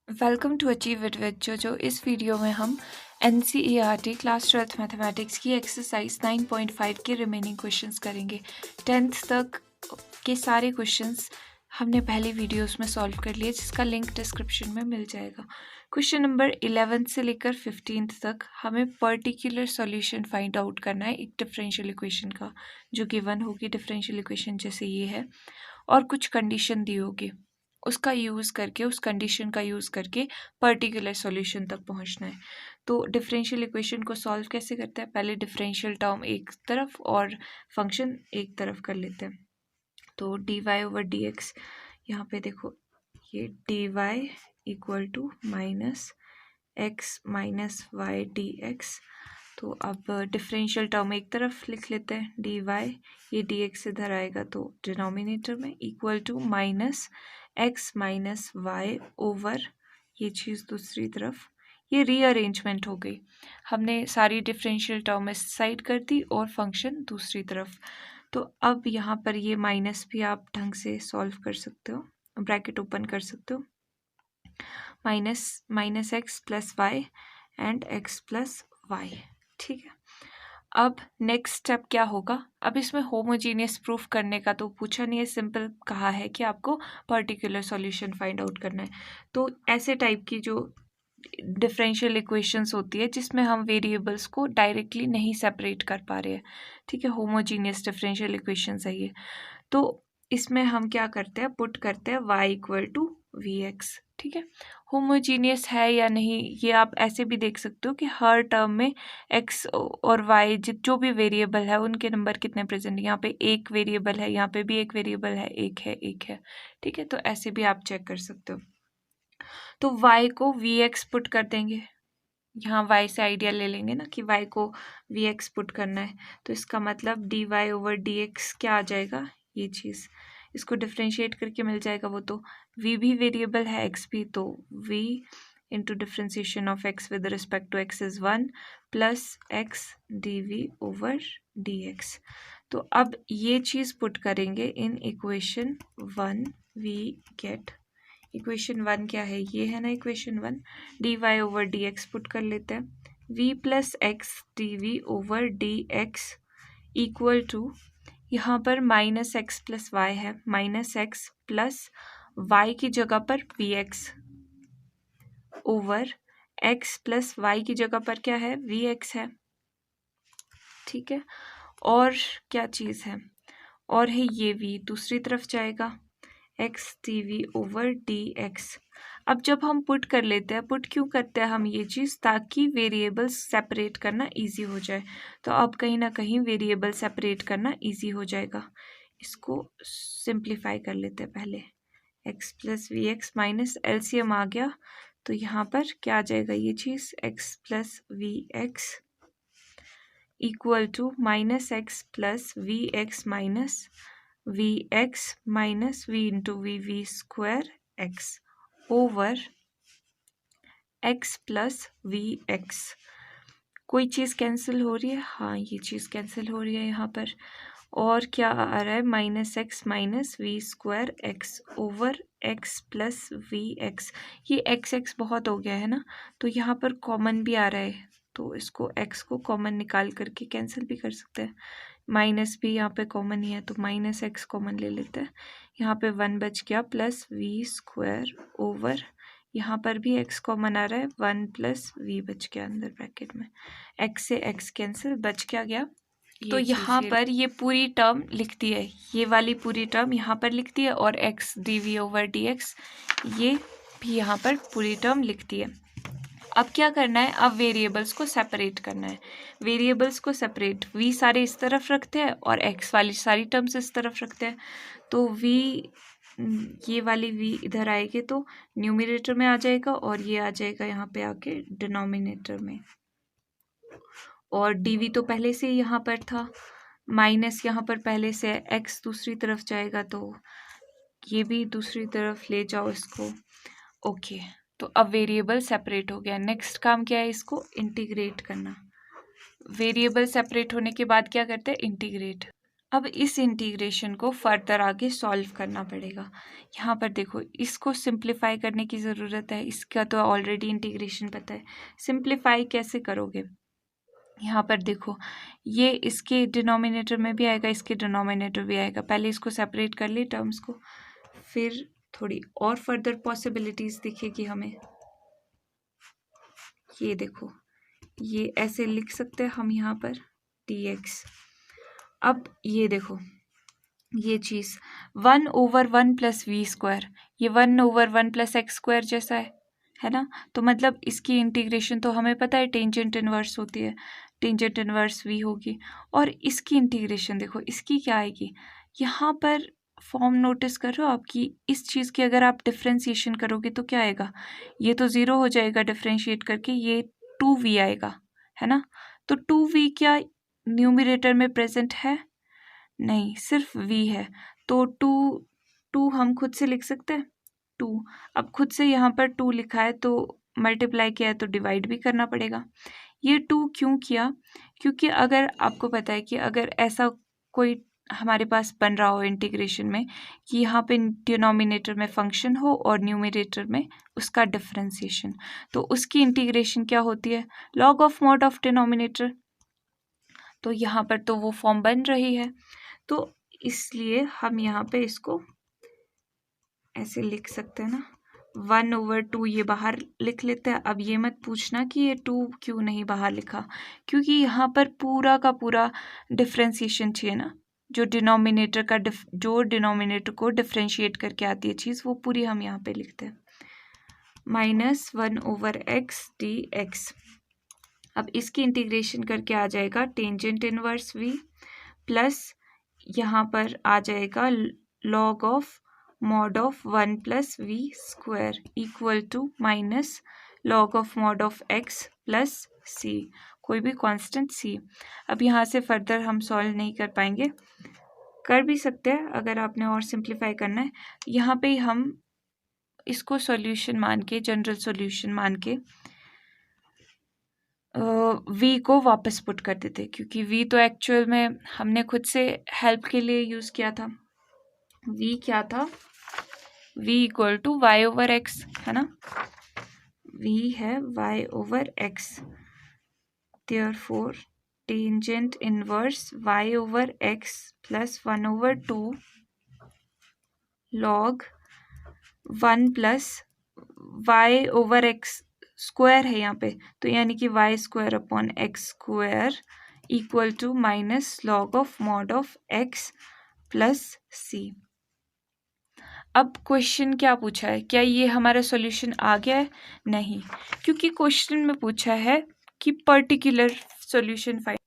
Welcome to achieve it with जो इस video में हम NCERT क्लास 12th मैथमेटिक्स की एक्सरसाइज 9.5 के रिमेनिंग क्वेश्चंस करेंगे। 10th तक के सारे क्वेश्चंस हमने पहले वीडियोस में सॉल्व कर लिए, जिसका लिंक डिस्क्रिप्शन में मिल जाएगा। क्वेश्चन नंबर 11 से लेकर 15th तक हमें पर्टिकुलर सॉल्यूशन फाइंड आउट करना है एक डिफरेंशियल इक्वेशन का, जो गिवन होगी डिफरेंशियल इक्वेशन जैसे ये है, और कुछ कंडीशन दी होगी, उसका यूज़ करके, उस कंडीशन का यूज़ करके पर्टिकुलर सॉल्यूशन तक पहुंचना है। तो डिफरेंशियल इक्वेशन को सॉल्व कैसे करते हैं? पहले डिफरेंशियल टर्म एक तरफ और फंक्शन एक तरफ कर लेते हैं। तो dy ओवर dx, यहाँ पे देखो ये dy equal to minus x minus y d x. तो अब डिफरेंशियल टर्म एक तरफ लिख लेते हैं, dy, ये dx इधर आएगा तो डिनोमिनेटर में, equal to minus x minus y over ये चीज़ दूसरी तरफ। ये रीअरेंजमेंट हो गई, हमने सारी डिफरेंशियल टर्म इस साइड कर दी और फंक्शन दूसरी तरफ। तो अब यहाँ पर ये माइनस भी आप ढंग से सॉल्व कर सकते हो, ब्रैकेट ओपन कर सकते हो, minus x plus y and x plus y. ठीक है, अब नेक्स्ट स्टेप क्या होगा? अब इसमें होमोजीनियस प्रूफ करने का तो पूछा नहीं है, सिंपल कहा है कि आपको पर्टिकुलर सॉल्यूशन फाइंड आउट करना है। तो ऐसे टाइप की जो डिफरेंशियल इक्वेशंस होती है जिसमें हम वेरिएबल्स को डायरेक्टली नहीं सेपरेट कर पा रहे हैं, ठीक है, होमोजीनियस डिफरेंशियल इक्वेशंस है ये। तो इसमें हम क्या करते हैं, पुट करते हैं y equal to v x. ठीक है, होमोजीनियस है या नहीं ये आप ऐसे भी देख सकते हो कि हर टर्म में x और y जो भी वेरिएबल है उनके नंबर कितने प्रेजेंट है। यहाँ पे एक वेरिएबल है, यहाँ पे भी एक वेरिएबल है, एक है, एक है। ठीक है, तो ऐसे भी आप चेक कर सकते हो। तो y को वी एक्स पुट कर देंगे, यहाँ y से आइडिया ले लेंगे ना कि y को वी एक्स पुट करना है, तो इसका मतलब d y over d x क्या आ जाएगा, ये चीज़ इसको डिफ्रेंशिएट करके मिल जाएगा। वो तो v भी वेरिएबल है, x भी, तो v into differentiation of x with respect to x is 1 plus x d v over d x. तो अब ये चीज़ पुट करेंगे in equation 1, we get equation 1 क्या है, ये है ना equation 1, d y over d x put कर लेते हैं, v plus x d v over d x equal to, यहाँ पर माइनस एक्स प्लस वाई है, माइनस एक्स प्लस वाई की जगह पर v x over x plus y की जगह पर क्या है, वी एक्स है। ठीक है, और क्या चीज़ है, और है ये v दूसरी तरफ जाएगा, x d v over d x. अब जब हम पुट कर लेते हैं, पुट क्यों करते हैं हम ये चीज़, ताकि वेरिएबल्स सेपरेट करना इजी हो जाए। तो अब कहीं ना कहीं वेरिएबल सेपरेट करना इजी हो जाएगा। इसको सिंप्लीफाई कर लेते हैं पहले, x plus v x minus LCM आ गया, तो यहाँ पर क्या आ जाएगा, ये चीज़ x plus v x equal to minus x plus v x minus v x minus v into v square x over x plus v x. कोई चीज़ कैंसिल हो रही है, हाँ ये चीज़ कैंसिल हो रही है यहाँ पर, और क्या आ रहा है, minus x minus v square x over x plus v x. ये एक्स एक्स बहुत हो गया है ना, तो यहाँ पर कॉमन भी आ रहा है, तो इसको एक्स को कॉमन निकाल करके कैंसिल भी कर सकते हैं। माइनस भी यहाँ पे कॉमन ही है, तो माइनस एक्स कॉमन ले लेते हैं, यहाँ पे 1 बच गया प्लस वी स्क्वायर ओवर, यहाँ पर भी x कॉमन आ रहा है, 1 प्लस वी बच गया अंदर ब्रैकेट में, x से x कैंसिल, बच क्या गया। तो यहाँ पर ये पूरी टर्म लिखती है, ये वाली पूरी टर्म यहाँ पर लिखती है, और x d v over d x ये भी यहाँ पर पूरी टर्म लिखती है। अब क्या करना है, अब वेरिएबल्स को सेपरेट करना है। वेरिएबल्स को सेपरेट, v सारे इस तरफ रखते हैं और x वाली सारी टर्म्स इस तरफ रखते हैं। तो v, ये वाली v इधर आएगी तो न्यूमरेटर में आ जाएगा, और ये आ जाएगा यहाँ पे आके डिनोमिनेटर में, और dv तो पहले से यहाँ पर था, माइनस यहाँ पर पहले से x दूसरी तरफ जाएगा, तो ये भी दूसरी तरफ ले जाओ इसको। ओके, तो अब वेरिएबल सेपरेट हो गया। नेक्स्ट काम क्या है, इसको इंटीग्रेट करना। वेरिएबल सेपरेट होने के बाद क्या करते हैं, इंटीग्रेट। अब इस इंटीग्रेशन को फर्दर आगे सॉल्व करना पड़ेगा। यहाँ पर देखो, इसको सिंप्लीफाई करने की ज़रूरत है, इसका तो ऑलरेडी इंटीग्रेशन पता है। सिंप्लीफाई कैसे करोगे? यहाँ पर देखो, ये इसके डिनोमिनेटर में भी आएगा, इसके डिनोमिनेटर भी आएगा। पहले इसको सेपरेट कर ली टर्म्स को, फिर थोड़ी और फर्दर पॉसिबिलिटीज़ दिखेगी हमें। ये देखो, ये ऐसे लिख सकते हैं हम यहाँ पर dx। अब ये देखो, ये चीज़ 1/1 प्लस वी स्क्वायर, ये 1/1 प्लस एक्स स्क्वायर जैसा है ना। तो मतलब इसकी इंटीग्रेशन तो हमें पता है टेंजेंट इनवर्स होती है, टेंजेंट इनवर्स वी होगी। और इसकी इंटीग्रेशन देखो, इसकी क्या आएगी? यहाँ पर फॉर्म नोटिस कर रहे हो आपकी, इस चीज़ की अगर आप डिफ्रेंशिएशन करोगे तो क्या आएगा? ये तो ज़ीरो हो जाएगा डिफ्रेंशिएट करके, ये 2v आएगा, है ना। तो 2v क्या न्यूमरेटर में प्रेजेंट है? नहीं, सिर्फ v है। तो 2 हम खुद से लिख सकते हैं 2। अब खुद से यहाँ पर 2 लिखा है तो मल्टीप्लाई किया है तो डिवाइड भी करना पड़ेगा। ये 2 क्यों किया? क्योंकि अगर आपको पता है कि अगर ऐसा कोई हमारे पास बन रहा हो इंटीग्रेशन में कि यहाँ पे डिनोमिनेटर में फंक्शन हो और न्यूमरेटर में उसका डिफरेंशिएशन, तो उसकी इंटीग्रेशन क्या होती है? Log of mod of denominator. तो यहाँ पर तो वो फॉर्म बन रही है, तो इसलिए हम यहाँ पे इसको ऐसे लिख सकते हैं ना, 1/2 ये बाहर लिख लेते हैं। अब ये मत पूछना कि ये 2 क्यों नहीं बाहर लिखा, क्योंकि यहाँ पर पूरा का पूरा डिफ्रेंशिएशन चाहिए ना, जो डिनोमिनेटर का जो डिनोमिनेटर को डिफ्रेंशिएट करके आती है चीज़, वो पूरी हम यहाँ पे लिखते हैं -1/x dx। अब इसकी इंटीग्रेशन करके आ जाएगा टेंजेंट इनवर्स v प्लस यहाँ पर आ जाएगा log of mod of 1 plus v square equal to minus log of mod of x plus c, कोई भी कांस्टेंट c। अब यहाँ से फर्दर हम सॉल्व नहीं कर पाएंगे, कर भी सकते हैं अगर आपने और सिंप्लीफाई करना है। यहाँ पे हम इसको सॉल्यूशन मान के, जनरल सॉल्यूशन मान के v को वापस पुट कर देते, क्योंकि v तो एक्चुअल में हमने खुद से हेल्प के लिए यूज़ किया था। v क्या था? v इक्वल टू y/x, है ना। v है y/x, therefore tangent inverse y/x plus 1/2 log 1 plus y/x square है यहाँ पे, तो यानी कि y² upon x² equal to minus log of mod of x plus c। अब क्वेश्चन क्या पूछा है? क्या ये हमारा सॉल्यूशन आ गया है? नहीं, क्योंकि क्वेश्चन में पूछा है कि पर्टिकुलर सॉल्यूशन फाइंड।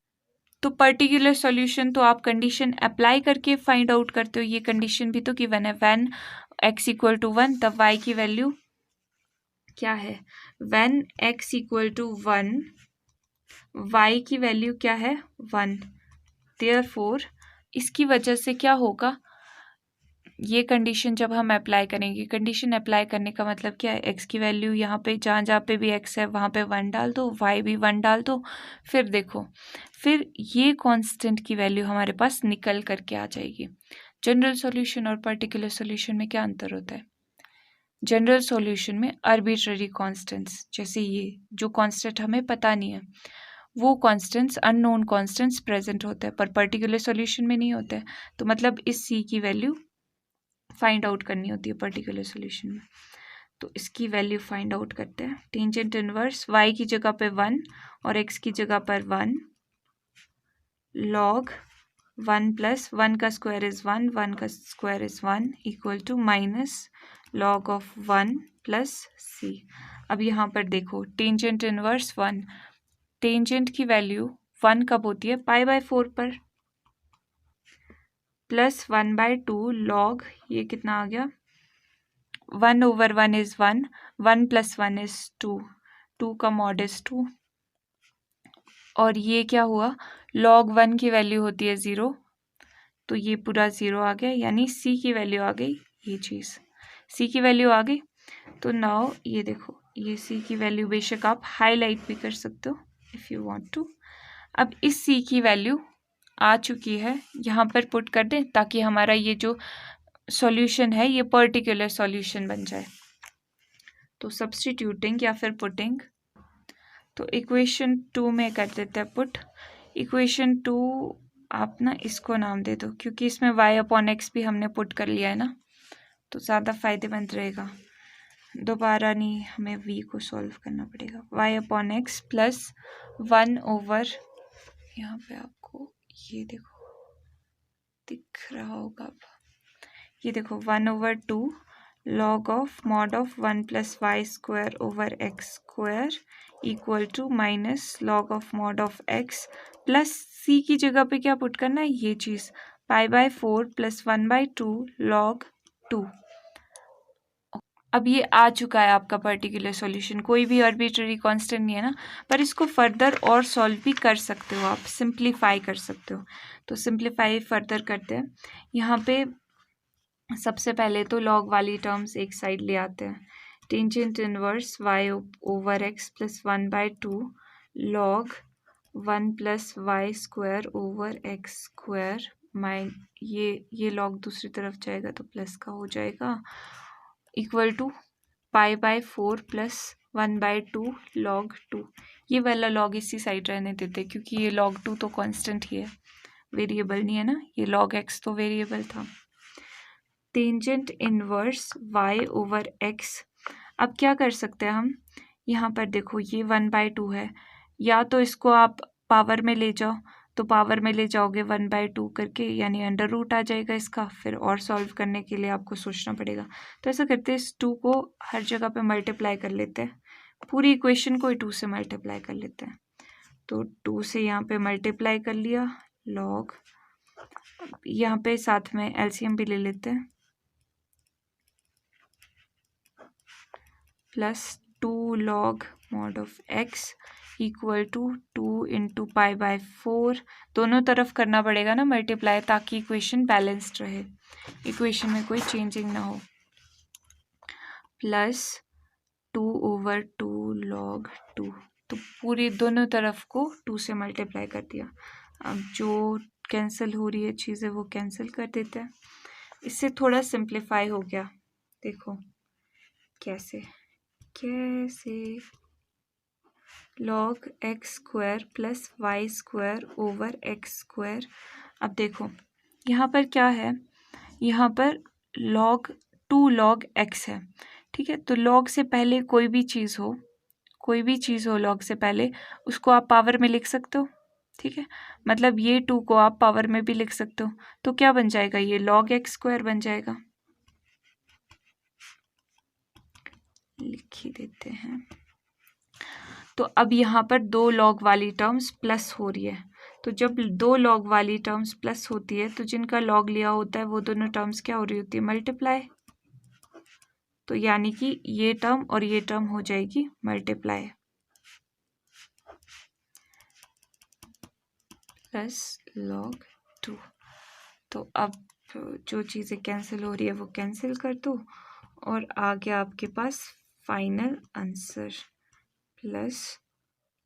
तो पर्टिकुलर सॉल्यूशन तो आप कंडीशन अप्लाई करके फाइंड आउट करते हो। ये कंडीशन भी तो गिवन है, व्हेन x इक्वल टू 1 तब y की वैल्यू क्या है? When x equal to 1 y की वैल्यू क्या है? 1। देयरफॉर इसकी वजह से क्या होगा? ये कंडीशन जब हम अप्लाई करेंगे, कंडीशन अप्लाई करने का मतलब क्या है? x की वैल्यू यहाँ पे जहाँ जहाँ पे भी x है वहाँ पे 1 डाल दो, y भी 1 डाल दो। फिर देखो, फिर ये कांस्टेंट की वैल्यू हमारे पास निकल करके आ जाएगी। जनरल सॉल्यूशन और पर्टिकुलर सॉल्यूशन में क्या अंतर होता है? जनरल सॉल्यूशन में आर्बिट्ररी कांस्टेंट्स, जैसे ये जो कांस्टेंट हमें पता नहीं है, वो कांस्टेंट्स अननोन कांस्टेंट्स प्रेजेंट होते हैं, पर पर्टिकुलर सॉल्यूशन में नहीं होते हैं। तो मतलब इस c की वैल्यू फाइंड आउट करनी होती है पर्टिकुलर सॉल्यूशन में। तो इसकी वैल्यू फाइंड आउट करते हैं। टेंजेंट इनवर्स y की जगह पे 1 और x की जगह पर 1 लॉग 1 प्लस 1 का स्क्वायर इज 1, 1 का square is 1 equal to minus log of 1 plus c। अब यहाँ पर देखो, टेंजेंट इनवर्स 1, टेंजेंट की वैल्यू 1 कब होती है? π/4 पर, प्लस 1/2 लॉग, ये कितना आ गया? 1/1 इज 1, 1 प्लस 1 इज 2, 2 का मॉड इज 2, और ये क्या हुआ? लॉग 1 की वैल्यू होती है 0, तो ये पूरा 0 आ गया, यानी c की वैल्यू आ गई। ये चीज़ c की वैल्यू आ गई। तो नाउ ये देखो, ये c की वैल्यू बेशक आप हाईलाइट भी कर सकते हो इफ़ यू वांट टू। अब इस c की वैल्यू आ चुकी है यहाँ पर पुट कर दें ताकि हमारा ये जो सॉल्यूशन है ये पर्टिकुलर सॉल्यूशन बन जाए। तो सब्स्टिट्यूटिंग या फिर पुटिंग, तो इक्वेशन 2 में कर देते हैं पुट। इक्वेशन 2 आप ना इसको नाम दे दो क्योंकि इसमें y/x भी हमने पुट कर लिया है ना, तो ज़्यादा फायदेमंद रहेगा। दोबारा नहीं हमें v को सॉल्व करना पड़ेगा। y/x प्लस 1 ओवर, यहाँ पे आपको ये देखो दिख रहा होगा, अब ये देखो 1/2 log of mod of 1 plus y square over x square equal to minus log of mod of x plus c की जगह पे क्या पुट करना है, ये चीज़ π/4 प्लस 1/2 log 2। अब ये आ चुका है आपका पर्टिकुलर सॉल्यूशन, कोई भी आर्बिट्ररी कांस्टेंट नहीं है ना, पर इसको फर्दर और सॉल्व भी कर सकते हो, आप सिंप्लीफाई कर सकते हो। तो सिंप्लीफाई फर्दर करते हैं। यहाँ पे सबसे पहले तो लॉग वाली टर्म्स एक साइड ले आते हैं। Tangent inverse y/x plus 1/2 log 1 plus y square over x square, ये लॉग दूसरी तरफ जाएगा तो प्लस का हो जाएगा, इक्वल टू π/4 प्लस 1/2 log 2। ये वाला लॉग इसी साइड रहने देते क्योंकि ये log 2 तो कांस्टेंट ही है, वेरिएबल नहीं है ना, ये log x तो वेरिएबल था। टेंजेंट इनवर्स y/x, अब क्या कर सकते हैं हम, यहाँ पर देखो ये 1/2 है, या तो इसको आप पावर में ले जाओ, तो पावर में ले जाओगे 1/2 करके यानी अंडर रूट आ जाएगा इसका, फिर और सॉल्व करने के लिए आपको सोचना पड़ेगा। तो ऐसा करते हैं, इस 2 को हर जगह पे मल्टीप्लाई कर लेते हैं, पूरी इक्वेशन को 2 से मल्टीप्लाई कर लेते हैं। तो 2 से यहाँ पे मल्टीप्लाई कर लिया लॉग, यहाँ पे साथ में एलसीएम भी ले लेते हैं, plus 2 log mod of x equal to 2 into π/4, दोनों तरफ करना पड़ेगा ना मल्टीप्लाई ताकि इक्वेशन बैलेंस्ड रहे, इक्वेशन में कोई चेंजिंग ना हो, प्लस 2/2 log 2। तो पूरी दोनों तरफ को 2 से मल्टीप्लाई कर दिया। अब जो कैंसिल हो रही है चीज़ें वो कैंसिल कर देते हैं, इससे थोड़ा सिंप्लीफाई हो गया। देखो कैसे log x square plus y square over x square. अब देखो यहाँ पर क्या है, यहाँ पर log 2 log x है, ठीक है। तो log से पहले कोई भी चीज़ हो log से पहले, उसको आप पावर में लिख सकते हो, ठीक है। मतलब ये 2 को आप पावर में भी लिख सकते हो, तो क्या बन जाएगा, ये log x स्क्वायर बन जाएगा, लिख ही देते हैं। तो अब यहाँ पर 2 log वाली टर्म्स प्लस हो रही है, तो जब 2 log वाली टर्म्स प्लस होती है तो जिनका log लिया होता है वो दोनों टर्म्स क्या हो रही होती है, मल्टीप्लाई। तो यानी कि ये टर्म और ये टर्म हो जाएगी मल्टीप्लाई, प्लस log 2। तो अब जो चीज़ें कैंसिल हो रही है वो कैंसिल कर दो, और आ गया आपके पास final answer, plus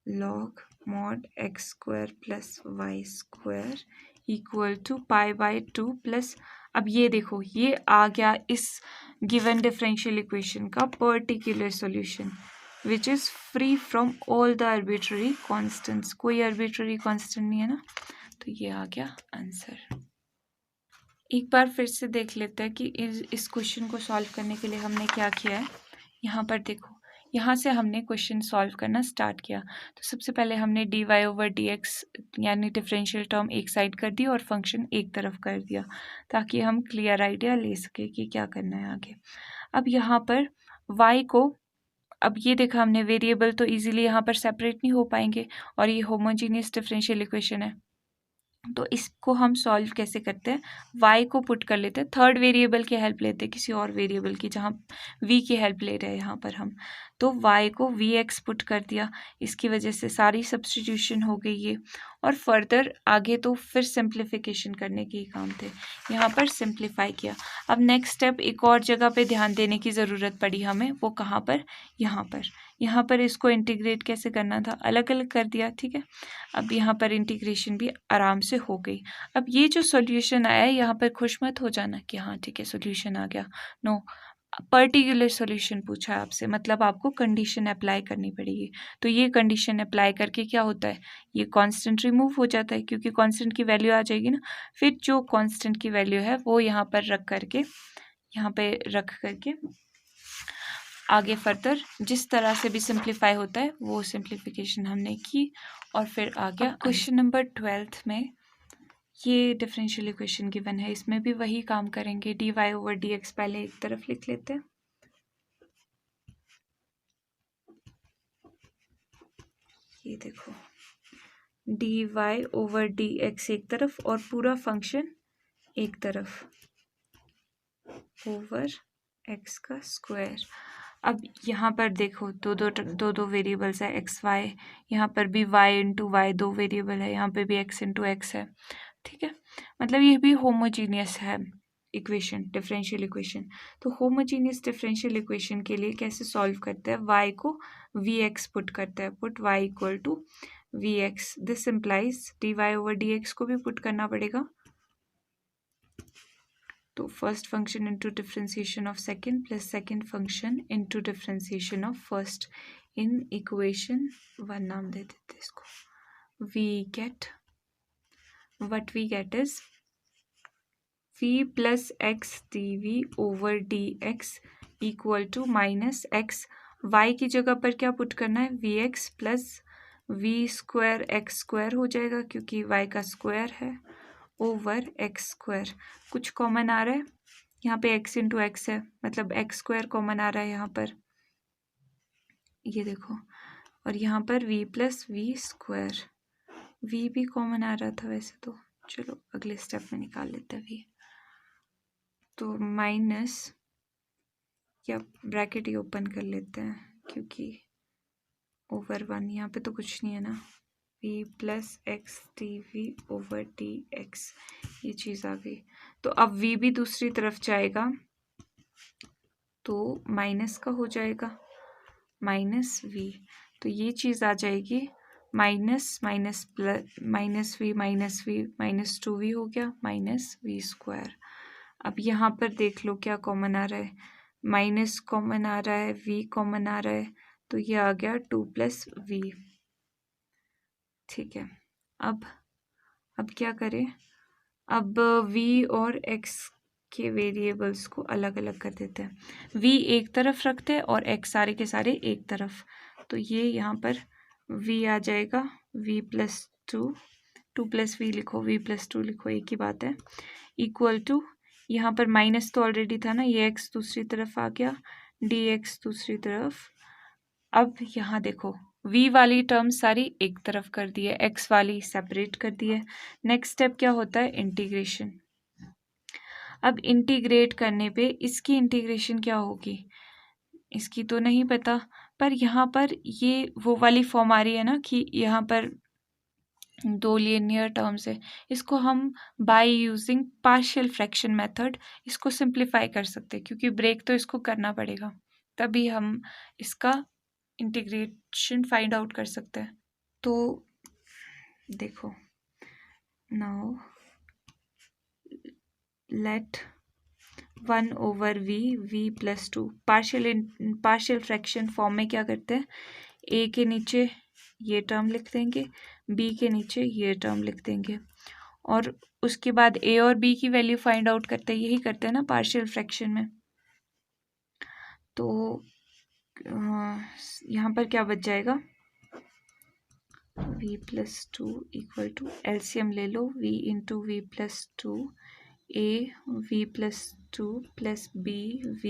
log mod x square plus y square equal to π/2 plus, अब ये देखो ये आ गया इस गिवन डिफरेंशियल इक्वेशन का particular solution which is free from all the arbitrary constants, कोई आर्बिट्ररी कांस्टेंट नहीं है ना, तो ये आ गया आंसर। एक बार फिर से देख लेते हैं कि इस क्वेश्चन को सॉल्व करने के लिए हमने क्या किया है। यहाँ पर देखो, यहाँ से हमने क्वेश्चन सॉल्व करना स्टार्ट किया। तो सबसे पहले हमने dy/dx यानी डिफरेंशियल टर्म एक साइड कर दी और फंक्शन एक तरफ कर दिया, ताकि हम क्लियर आइडिया ले सके कि क्या करना है आगे। अब यहाँ पर y को, अब ये देखा हमने वेरिएबल तो इजीली यहाँ पर सेपरेट नहीं हो पाएंगे, और ये होमोजीनियस डिफरेंशियल इक्वेशन है, तो इसको हम सॉल्व कैसे करते हैं, y को पुट कर लेते हैं, थर्ड वेरिएबल की हेल्प लेते हैं, किसी और वेरिएबल की, जहाँ v की हेल्प ले रहे हैं यहाँ पर हम। तो y को vx पुट कर दिया, इसकी वजह से सारी सब्स्टिट्यूशन हो गई ये, और फर्दर आगे तो फिर सिंप्लीफिकेशन करने के ही काम थे, यहाँ पर सिंप्लीफाई किया। अब नेक्स्ट स्टेप एक और जगह पे ध्यान देने की ज़रूरत पड़ी हमें, वो कहाँ पर, यहाँ पर इसको इंटीग्रेट कैसे करना था, अलग अलग कर दिया, ठीक है। अब यहाँ पर इंटीग्रेशन भी आराम से से हो गई। अब ये जो सॉल्यूशन आया है यहाँ पर खुश मत हो जाना कि हाँ ठीक है सॉल्यूशन आ गया, नो, पर्टिकुलर सॉल्यूशन पूछा है आपसे, मतलब आपको कंडीशन अप्लाई करनी पड़ेगी। तो ये कंडीशन अप्लाई करके क्या होता है, ये कांस्टेंट रिमूव हो जाता है क्योंकि कांस्टेंट की वैल्यू आ जाएगी ना। फिर जो कांस्टेंट की वैल्यू है वो यहाँ पर रख करके, यहाँ पे रख करके आगे फर्दर जिस तरह से भी सिंप्लीफाई होता है वो सिंप्लीफिकेशन हमने की और फिर आ गया क्वेश्चन नंबर 12 में। ये डिफरेंशियल इक्वेशन गिवन है, इसमें भी वही काम करेंगे। dy ओवर dx पहले एक तरफ लिख लेते हैं, ये देखो dy ओवर dx एक तरफ और पूरा फंक्शन एक तरफ ओवर x का स्क्वायर। अब यहाँ पर देखो दो वेरिएबल्स है एक्स वाई, यहाँ पर भी y इंटू वाई दो वेरिएबल है, यहाँ पे भी x इंटू एक्स है, ठीक है। मतलब ये भी होमोजीनियस है इक्वेशन, डिफरेंशियल इक्वेशन। तो होमोजीनियस डिफरेंशियल इक्वेशन के लिए कैसे सॉल्व करते हैं, y को vx पुट करते हैं, put y equal to vx, this implies dy over dx को भी पुट करना पड़ेगा। तो first function into differentiation of second plus second function into differentiation of first in equation 1 नाम दे देते इसको। We get what we get is v plus x dv over dx equal to minus x, y की जगह पर क्या put करना है, vx plus v square x square हो जाएगा क्योंकि y का स्क्वायर है, ओवर एक्स स्क्वायर। कुछ कॉमन आ रहा है यहाँ पे, x इंटू एक्स है मतलब एक्स स्क्वायर कॉमन आ रहा है यहाँ पर, ये देखो, और यहाँ पर v plus v square, v भी कॉमन आ रहा था वैसे तो, चलो अगले स्टेप में निकाल लेते हैं v। तो माइनस, या ब्रैकेट ही ओपन कर लेते हैं क्योंकि ओवर 1 यहाँ पे तो कुछ नहीं है ना, v plus x d v over d x, ये चीज़ आ गई। तो अब v भी दूसरी तरफ जाएगा तो माइनस का हो जाएगा, माइनस v, तो ये चीज़ आ जाएगी minus minus plus minus v minus 2v हो गया माइनस वी स्क्वायर। अब यहाँ पर देख लो क्या कॉमन आ रहा है, माइनस कॉमन आ रहा है, v कॉमन आ रहा है, तो ये आ गया 2 प्लस वी, ठीक है। अब क्या करें, अब v और x के वेरिएबल्स को अलग अलग कर देते हैं, v एक तरफ रखते हैं और x सारे के सारे एक तरफ। तो ये यहाँ पर v आ जाएगा v प्लस 2 प्लस वी लिखो, v प्लस 2 लिखो, एक ही बात है, इक्वल टू, यहाँ पर माइनस तो ऑलरेडी था ना, ये x दूसरी तरफ आ गया, dx दूसरी तरफ। अब यहाँ देखो v वाली टर्म सारी एक तरफ कर दी है, x वाली सेपरेट कर दी है। नेक्स्ट स्टेप क्या होता है, इंटीग्रेशन। अब इंटीग्रेट करने पे इसकी इंटीग्रेशन क्या होगी, इसकी तो नहीं पता, पर यहाँ पर ये वो वाली फॉर्म आ रही है ना कि यहाँ पर दो लीनियर टर्म्स है, इसको हम by using partial fraction method इसको सिंप्लीफाई कर सकते हैं, क्योंकि ब्रेक तो इसको करना पड़ेगा तभी हम इसका इंटीग्रेशन फाइंड आउट कर सकते हैं। तो देखो, now let 1 over v plus 2, partial fraction form में क्या करते हैं, a के नीचे ये टर्म लिख देंगे, b के नीचे ये टर्म लिख देंगे, और उसके बाद a और b की वैल्यू फाइंड आउट करते हैं, यही करते हैं ना पार्शियल फ्रैक्शन में। तो यहाँ पर क्या बच जाएगा, v plus 2 equal to, LCM ले लो, v into v plus 2 a v plus 2 plus b v,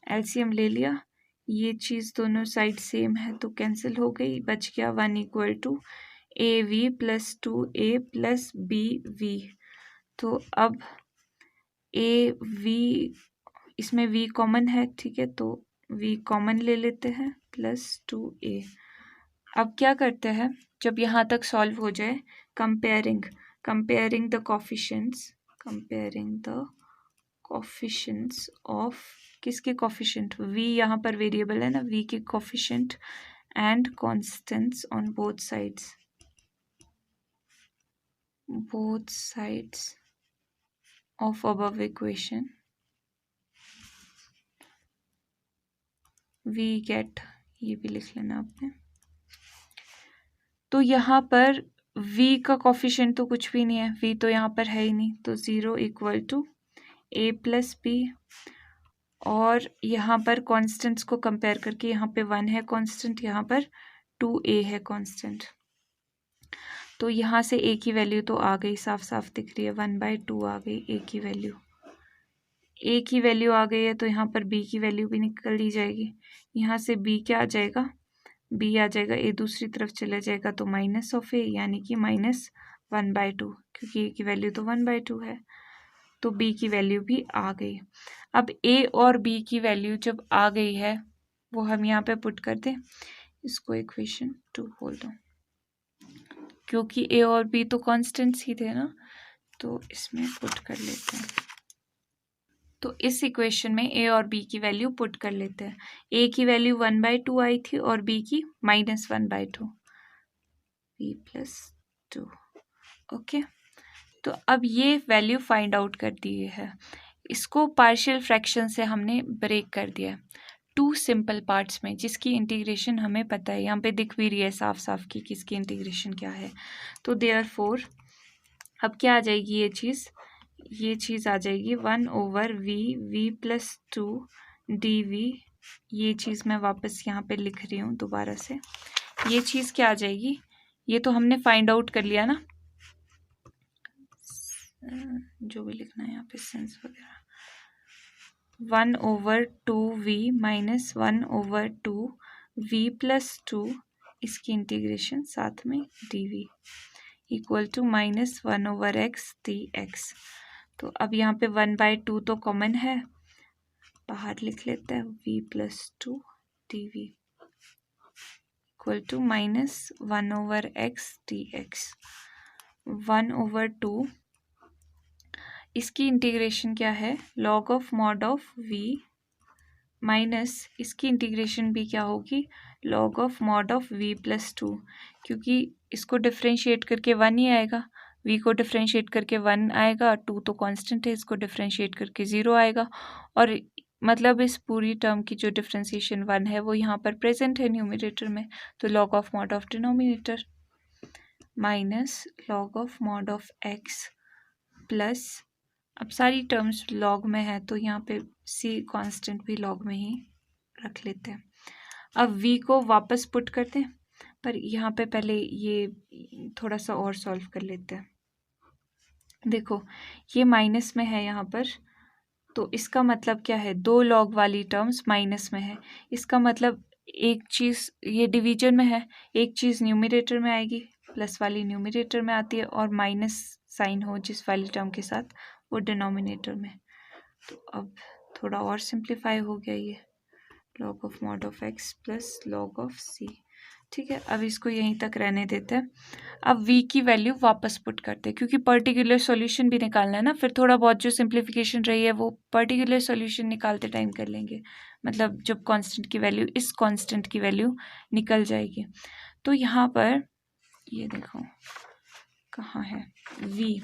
LCM ले लिया, ये चीज़ दोनों साइड सेम है तो कैंसिल हो गई, बच गया 1 equal to a v plus 2 a plus b v। तो अब ए वी, इसमें v कॉमन है, ठीक है, तो v कॉमन ले लेते हैं प्लस 2a। अब क्या करते हैं, जब यहाँ तक सॉल्व हो जाए, कंपेयरिंग द कोफिशिएंट्स ऑफ, किसके कोफिशिएंट, v यहाँ पर वेरिएबल है ना, v के coefficient and constants on both sides. both sides of above equation we get, ये भी लिख लेना आपने। तो यहाँ पर v का कोफिशिएंट तो कुछ भी नहीं है, v तो यहाँ पर है ही नहीं, तो 0 equal to a plus b. और यहाँ पर कॉन्स्टेंट्स को कंपेयर करके यहाँ पे 1 है कांस्टेंट, यहाँ पर 2a है कांस्टेंट। तो यहाँ से a की वैल्यू तो आ गई, साफ साफ दिख रही है, 1/2 आ गई a की वैल्यू। a की वैल्यू आ गई है तो यहाँ पर b की वैल्यू भी निकल दी जाएगी। यहाँ से b क्या आ जाएगा, b आ जाएगा, a दूसरी तरफ चला जाएगा तो माइनस ऑफ a, यानी कि -1/2, क्योंकि a की वैल्यू तो 1/2 है। तो b की वैल्यू भी आ गई। अब a और b की वैल्यू जब आ गई है वो हम यहाँ पे पुट कर दें, इसको इक्वेशन 2 बोल दो, क्योंकि a और b तो कांस्टेंट्स ही थे ना, तो इसमें पुट कर लेते हैं। तो इस इक्वेशन में a और b की वैल्यू पुट कर लेते हैं। a की वैल्यू 1/2 आई थी और b की -1/2, b + 2। ओके, तो अब ये वैल्यू फाइंड आउट कर दी है। इसको पार्शियल फ्रैक्शन से हमने ब्रेक कर दिया है 2 सिंपल पार्ट्स में, जिसकी इंटीग्रेशन हमें पता है, यहाँ पे दिख भी रही है साफ साफ कि किसकी इंटीग्रेशन क्या है। तो देयरफॉर अब क्या आ जाएगी ये चीज़ आ जाएगी 1/v + 2 dv। ये चीज़ मैं वापस यहाँ पे लिख रही हूँ दोबारा से। ये चीज़ क्या आ जाएगी, ये तो हमने फाइंड आउट कर लिया ना, जो भी लिखना है यहाँ पे सेंस वगैरह, 1/2v - 1/2v + 2, इसकी इंटीग्रेशन साथ में dv equal to -1/x dx। तो अब यहाँ पे 1/2 तो कॉमन है, बाहर लिख लेते हैं, v + 2 dv equal to -1/x dx। 1/2 इसकी इंटीग्रेशन क्या है, log of mod of v minus इसकी इंटीग्रेशन भी क्या होगी, log of mod of v + 2, क्योंकि इसको डिफ्रेंशिएट करके 1 ही आएगा, v को डिफ्रेंशिएट करके 1 आएगा, 2 तो कांस्टेंट है, इसको डिफ्रेंशिएट करके 0 आएगा। और मतलब इस पूरी टर्म की जो डिफ्रेंशिएशन 1 है वो यहाँ पर प्रेजेंट है न्यूमरेटर में, तो log of mod of denominator minus log of mod of x plus, अब सारी टर्म्स लॉग में है तो यहाँ पे c कांस्टेंट भी लॉग में ही रख लेते हैं। अब v को वापस पुट करते हैं, पर यहाँ पे पहले ये थोड़ा सा और सॉल्व कर लेते हैं। देखो ये माइनस में है यहाँ पर, तो इसका मतलब क्या है, 2 लॉग वाली टर्म्स माइनस में है, इसका मतलब एक चीज़ ये डिवीजन में है, एक चीज़ न्यूमरेटर में आएगी, प्लस वाली न्यूमरेटर में आती है, और माइनस साइन हो जिस वाली टर्म के साथ वो डिनोमिनेटर में। तो अब थोड़ा और सिंप्लीफाई हो गया ये, log of mod of x plus log of c। ठीक है, अब इसको यहीं तक रहने देते हैं। अब v की वैल्यू वापस पुट करते हैं, क्योंकि पर्टिकुलर सॉल्यूशन भी निकालना है ना, फिर थोड़ा बहुत जो सिंप्लीफिकेशन रही है वो पर्टिकुलर सॉल्यूशन निकालते टाइम कर लेंगे, मतलब जब कांस्टेंट की वैल्यू इस कांस्टेंट की वैल्यू निकल जाएगी। तो यहाँ पर ये देखो कहाँ है v,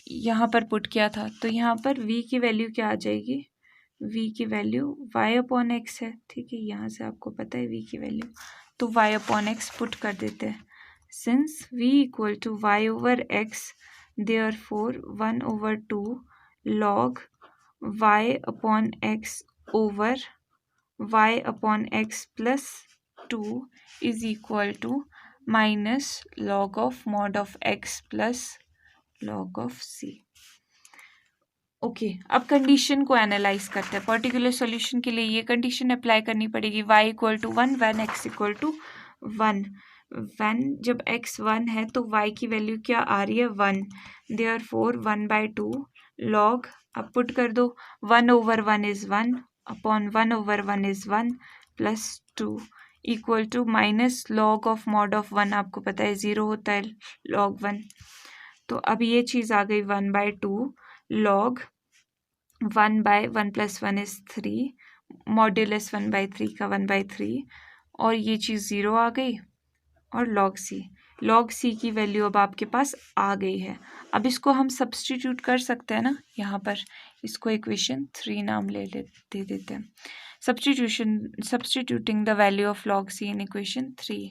यहाँ पर पुट किया था, तो यहाँ पर v की वैल्यू क्या आ जाएगी, v की वैल्यू y/x है। ठीक है, यहाँ से आपको पता है v की वैल्यू, तो y/x पुट कर देते हैं। Since v equal to y/x, therefore 1/2 log y/x over y/x plus 2 is equal to minus log of mod of x plus log of c। Okay, अब कंडीशन को एनालाइज करते हैं। Particular solution के लिए ये कंडीशन अप्लाई करनी पड़ेगी, y equal to 1 when x equal to 1। When जब x 1 है तो y की वैल्यू क्या आ रही है 1, देयरफॉर 1/2 log, अब पुट कर दो, 1/1 is 1 upon 1/1 is 1 plus 2 equal to minus log of mod of 1, आपको पता है 0 होता है log 1। तो अब ये चीज़ आ गई 1/2 log 1/1 + 1 इज 3, मॉड्यूलस 1/3 का 1/3, और ये चीज़ 0 आ गई, और log c। log c की वैल्यू अब आपके पास आ गई है। अब इसको हम सब्स्टिट्यूट कर सकते हैं ना, यहाँ पर इसको इक्वेशन 3 नाम दे देते हैं। Substituting the value of log c in equation 3।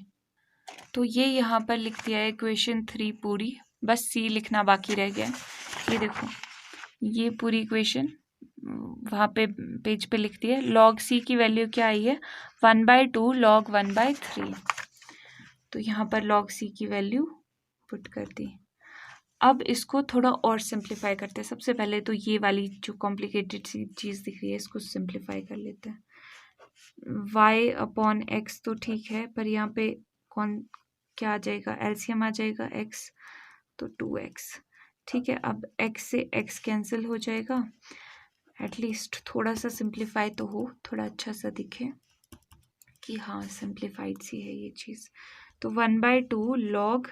तो ये यहाँ पर लिख दिया है इक्वेशन 3 पूरी, बस c लिखना बाकी रह गया है। ये देखो, ये पूरी इक्वेशन वहाँ पे पेज पे लिख दी है। log c की वैल्यू क्या आई है, 1/2 log 1/3। तो यहाँ पर log c की वैल्यू पुट कर दी। अब इसको थोड़ा और सिंप्लीफाई करते हैं। सबसे पहले तो ये वाली जो कॉम्प्लिकेटेड सी चीज़ दिख रही है इसको सिंप्लीफाई कर लेते हैं। y/x तो ठीक है, पर यहाँ पे कौन क्या आ जाएगा, एलसीएम आ जाएगा x, तो 2x। ठीक है, अब x से x कैंसिल हो जाएगा। एटलीस्ट थोड़ा सा सिंप्लीफाई तो हो, थोड़ा अच्छा सा दिखे कि हाँ सिंप्लीफाइड सी है ये चीज़। तो 1/2 log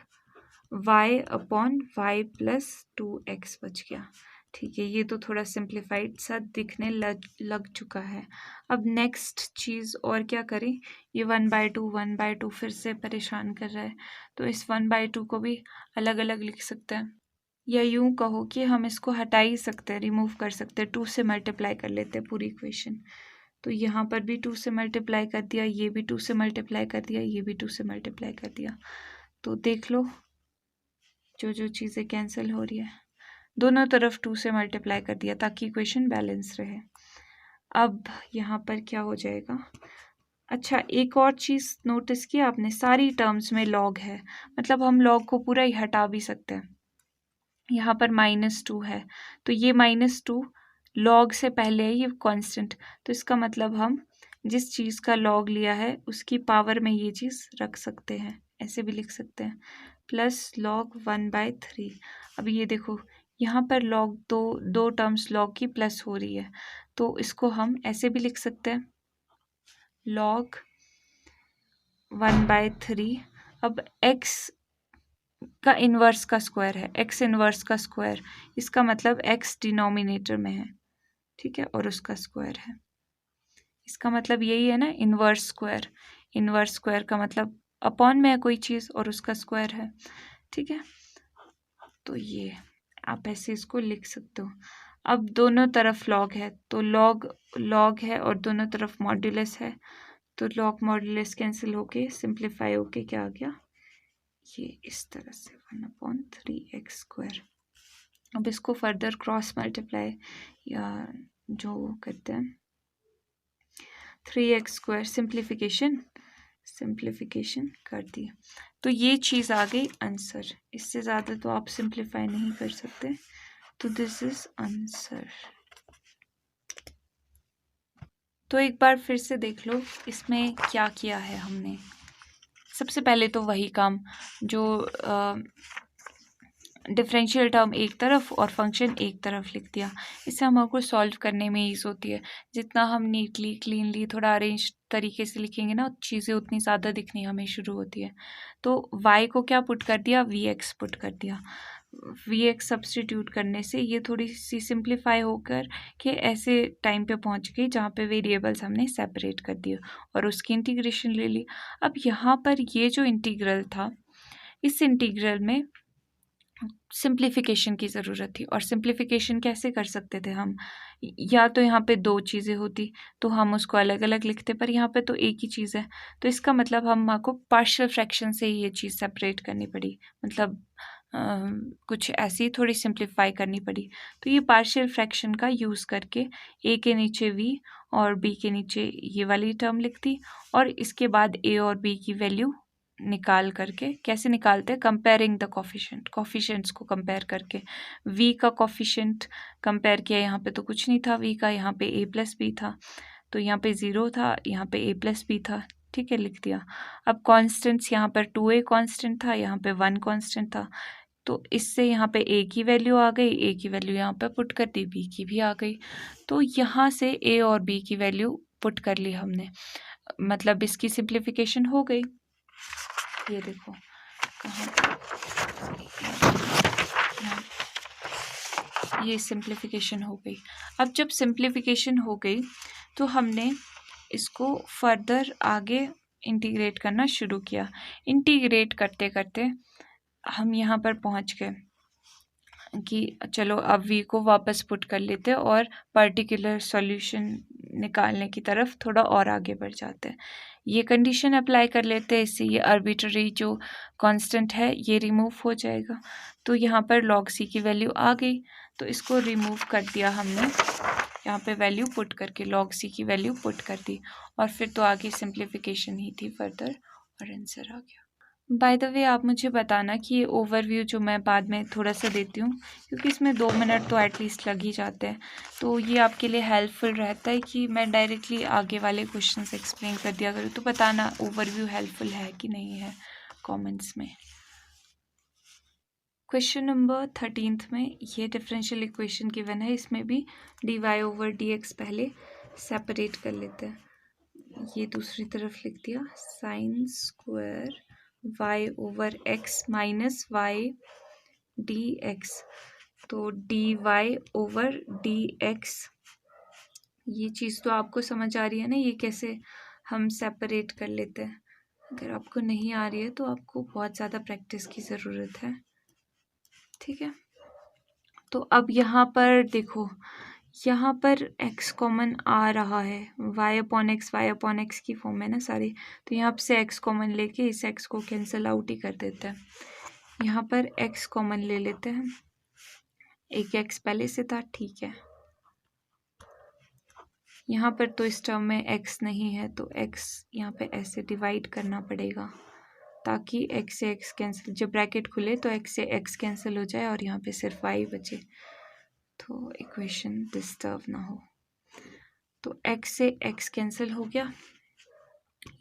y/y प्लस 2x बच गया। ठीक है, ये तो थोड़ा सिंप्लीफाइड सा दिखने लग चुका है। अब नेक्स्ट चीज़ और क्या करें, ये 1/2 फिर से परेशान कर रहा है, तो इस 1/2 को भी अलग अलग लिख सकते हैं, या यूं कहो कि हम इसको हटा ही सकते हैं, रिमूव कर सकते हैं, 2 से मल्टीप्लाई कर लेते हैं पूरी इक्वेशन। तो यहाँ पर भी 2 से मल्टीप्लाई कर दिया, ये भी 2 से मल्टीप्लाई कर दिया, ये भी 2 से मल्टीप्लाई कर दिया। तो देख लो जो जो चीज़ें कैंसिल हो रही है, दोनों तरफ 2 से मल्टीप्लाई कर दिया ताकि इक्वेशन बैलेंस रहे। अब यहाँ पर क्या हो जाएगा, अच्छा एक और चीज़ नोटिस की आपने, सारी टर्म्स में लॉग है, मतलब हम लॉग को पूरा ही हटा भी सकते हैं। यहाँ पर -2 है, तो ये -2 लॉग से पहले है, ये कांस्टेंट, तो इसका मतलब हम जिस चीज़ का लॉग लिया है उसकी पावर में ये चीज़ रख सकते हैं, ऐसे भी लिख सकते हैं, प्लस log 1/3। अब ये देखो यहाँ पर लॉग दो टर्म्स लॉग की प्लस हो रही है, तो इसको हम ऐसे भी लिख सकते हैं, log 1/3। अब x का इन्वर्स का स्क्वायर है, x इन्वर्स का स्क्वायर, इसका मतलब x डिनोमिनेटर में है, ठीक है, और उसका स्क्वायर है, इसका मतलब यही है ना, इन्वर्स स्क्वायर। इन्वर्स स्क्वायर का मतलब अपॉन में है कोई चीज़ और उसका स्क्वायर है, ठीक है। तो ये आप ऐसे इसको लिख सकते हो। अब दोनों तरफ लॉग है, तो लॉग है और दोनों तरफ मॉड्यूलस है, तो लॉग मॉड्यूलस कैंसिल होके सिंप्लीफाई होके क्या आ गया, ये इस तरह से 1/3x²। अब इसको फर्दर क्रॉस मल्टीप्लाई या जो करते हैं 3x² सिंप्लीफिकेशन कर दी, तो ये चीज़ आ गई आंसर। इससे ज़्यादा तो आप सिंप्लीफाई नहीं कर सकते, तो दिस इज आंसर। तो एक बार फिर से देख लो इसमें क्या किया है हमने। सबसे पहले तो वही काम जो डिफरेंशियल टर्म एक तरफ और फंक्शन एक तरफ लिख दिया, इससे हमको सॉल्व करने में ईज होती है। जितना हम नीटली क्लीनली थोड़ा अरेंज तरीके से लिखेंगे ना, चीज़ें उतनी ज़्यादा दिखनी हमें शुरू होती है। तो y को क्या पुट कर दिया, vx पुट कर दिया। vx सब्स्टिट्यूट करने से ये थोड़ी सी सिंप्लीफाई होकर के ऐसे टाइम पे पहुंच गई जहाँ पे वेरिएबल्स हमने सेपरेट कर दिए और उसकी इंटीग्रेशन ले ली। अब यहाँ पर ये जो इंटीग्रल था, इस इंटीग्रल में सिंप्लीफिकेशन की ज़रूरत थी, और सिंप्लीफिकेशन कैसे कर सकते थे हम, या तो यहाँ पे दो चीज़ें होती तो हम उसको अलग अलग लिखते, पर यहाँ पे तो एक ही चीज़ है, तो इसका मतलब हम को पार्शियल फ्रैक्शन से ही ये चीज़ सेपरेट करनी पड़ी, मतलब कुछ ऐसी थोड़ी सिंप्लीफाई करनी पड़ी। तो ये पार्शियल फ्रैक्शन का यूज़ करके a के नीचे v और b के नीचे ये वाली टर्म लिख दी, और इसके बाद a और b की वैल्यू निकाल करके, कैसे निकालते हैं, कंपेयरिंग द कोफिशिएंट, कोफिशिएंट्स को कंपेयर करके। v का कोफिशिएंट कंपेयर किया, यहाँ पे तो कुछ नहीं था v का, यहाँ पे a प्लस b था, तो यहाँ पे 0 था, यहाँ पे a प्लस b था, ठीक है, लिख दिया। अब कॉन्स्टेंट्स, यहाँ पर 2a कॉन्स्टेंट था, यहाँ पे 1 कॉन्स्टेंट था, तो इससे यहाँ पे a की वैल्यू आ गई, a की वैल्यू यहाँ पे पुट कर दी, b की भी आ गई, तो यहाँ से a और b की वैल्यू पुट कर ली हमने, मतलब इसकी सिंप्लीफिकेशन हो गई। ये देखो कहाँ, ये सिंप्लीफिकेशन हो गई। अब जब सिंप्लीफिकेशन हो गई तो हमने इसको फर्दर आगे इंटीग्रेट करना शुरू किया। इंटीग्रेट करते करते हम यहाँ पर पहुँच गए कि चलो अब v को वापस पुट कर लेते हैं और पर्टिकुलर सॉल्यूशन निकालने की तरफ थोड़ा और आगे बढ़ जाते हैं। ये कंडीशन अप्लाई कर लेते हैं, इससे ये आर्बिट्ररी जो कांस्टेंट है ये रिमूव हो जाएगा। तो यहाँ पर log c की वैल्यू आ गई, तो इसको रिमूव कर दिया हमने, यहाँ पे वैल्यू पुट करके log c की वैल्यू पुट कर दी, और फिर तो आगे सिंप्लीफिकेशन ही थी फर्दर, और आंसर आ गया। बाय द वे आप मुझे बताना कि ये ओवरव्यू जो मैं बाद में थोड़ा सा देती हूँ, क्योंकि इसमें 2 मिनट तो एटलीस्ट लग ही जाते हैं, तो ये आपके लिए हेल्पफुल रहता है कि मैं डायरेक्टली आगे वाले क्वेश्चंस एक्सप्लेन कर दिया करूँ। तो बताना ओवरव्यू हेल्पफुल है कि नहीं है कमेंट्स में। क्वेश्चन नंबर 13 में ये डिफरेंशियल इक्वेशन गिवन है, इसमें भी dy/dx पहले सेपरेट कर लेते हैं। ये दूसरी तरफ लिख दिया, sign square y/x minus y dx, तो dy/dx, ये चीज़ तो आपको समझ आ रही है ना, ये कैसे हम सेपरेट कर लेते हैं। अगर आपको नहीं आ रही है तो आपको बहुत ज़्यादा प्रैक्टिस की ज़रूरत है, ठीक है। तो अब यहाँ पर देखो, यहाँ पर x कॉमन आ रहा है, y/x की फॉर्म में ना सारी, तो यहाँ से x कॉमन लेके इस x को कैंसिल आउट ही कर देते हैं। यहाँ पर x कॉमन ले लेते हैं, एक x पहले से था, ठीक है। यहाँ पर तो इस टर्म में x नहीं है, तो x यहाँ पे ऐसे डिवाइड करना पड़ेगा ताकि x से x कैंसिल, जब ब्रैकेट खुले तो x से x कैंसिल हो जाए और यहाँ पे सिर्फ y बचे, तो इक्वेशन डिस्टर्ब ना हो। तो x से x कैंसिल हो गया,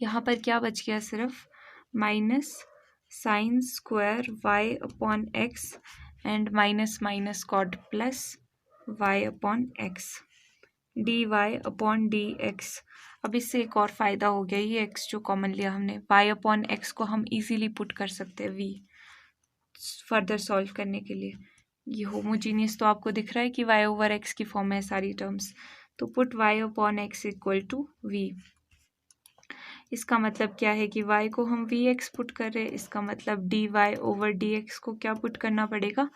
यहाँ पर क्या बच गया, सिर्फ minus sine square y/x and minus minus cot plus y/x dy/dx। अब इससे एक और फ़ायदा हो गया, ये x जो कॉमन लिया हमने, y/x को हम इजीली पुट कर सकते हैं v फर्दर सॉल्व करने के लिए। ये होमोजीनियस तो आपको दिख रहा है कि y/x की फॉर्म है सारी टर्म्स, तो put y/x equal to v। इसका मतलब क्या है कि y को हम vx पुट कर रहे हैं, इसका मतलब dy/dx को क्या पुट करना पड़ेगा,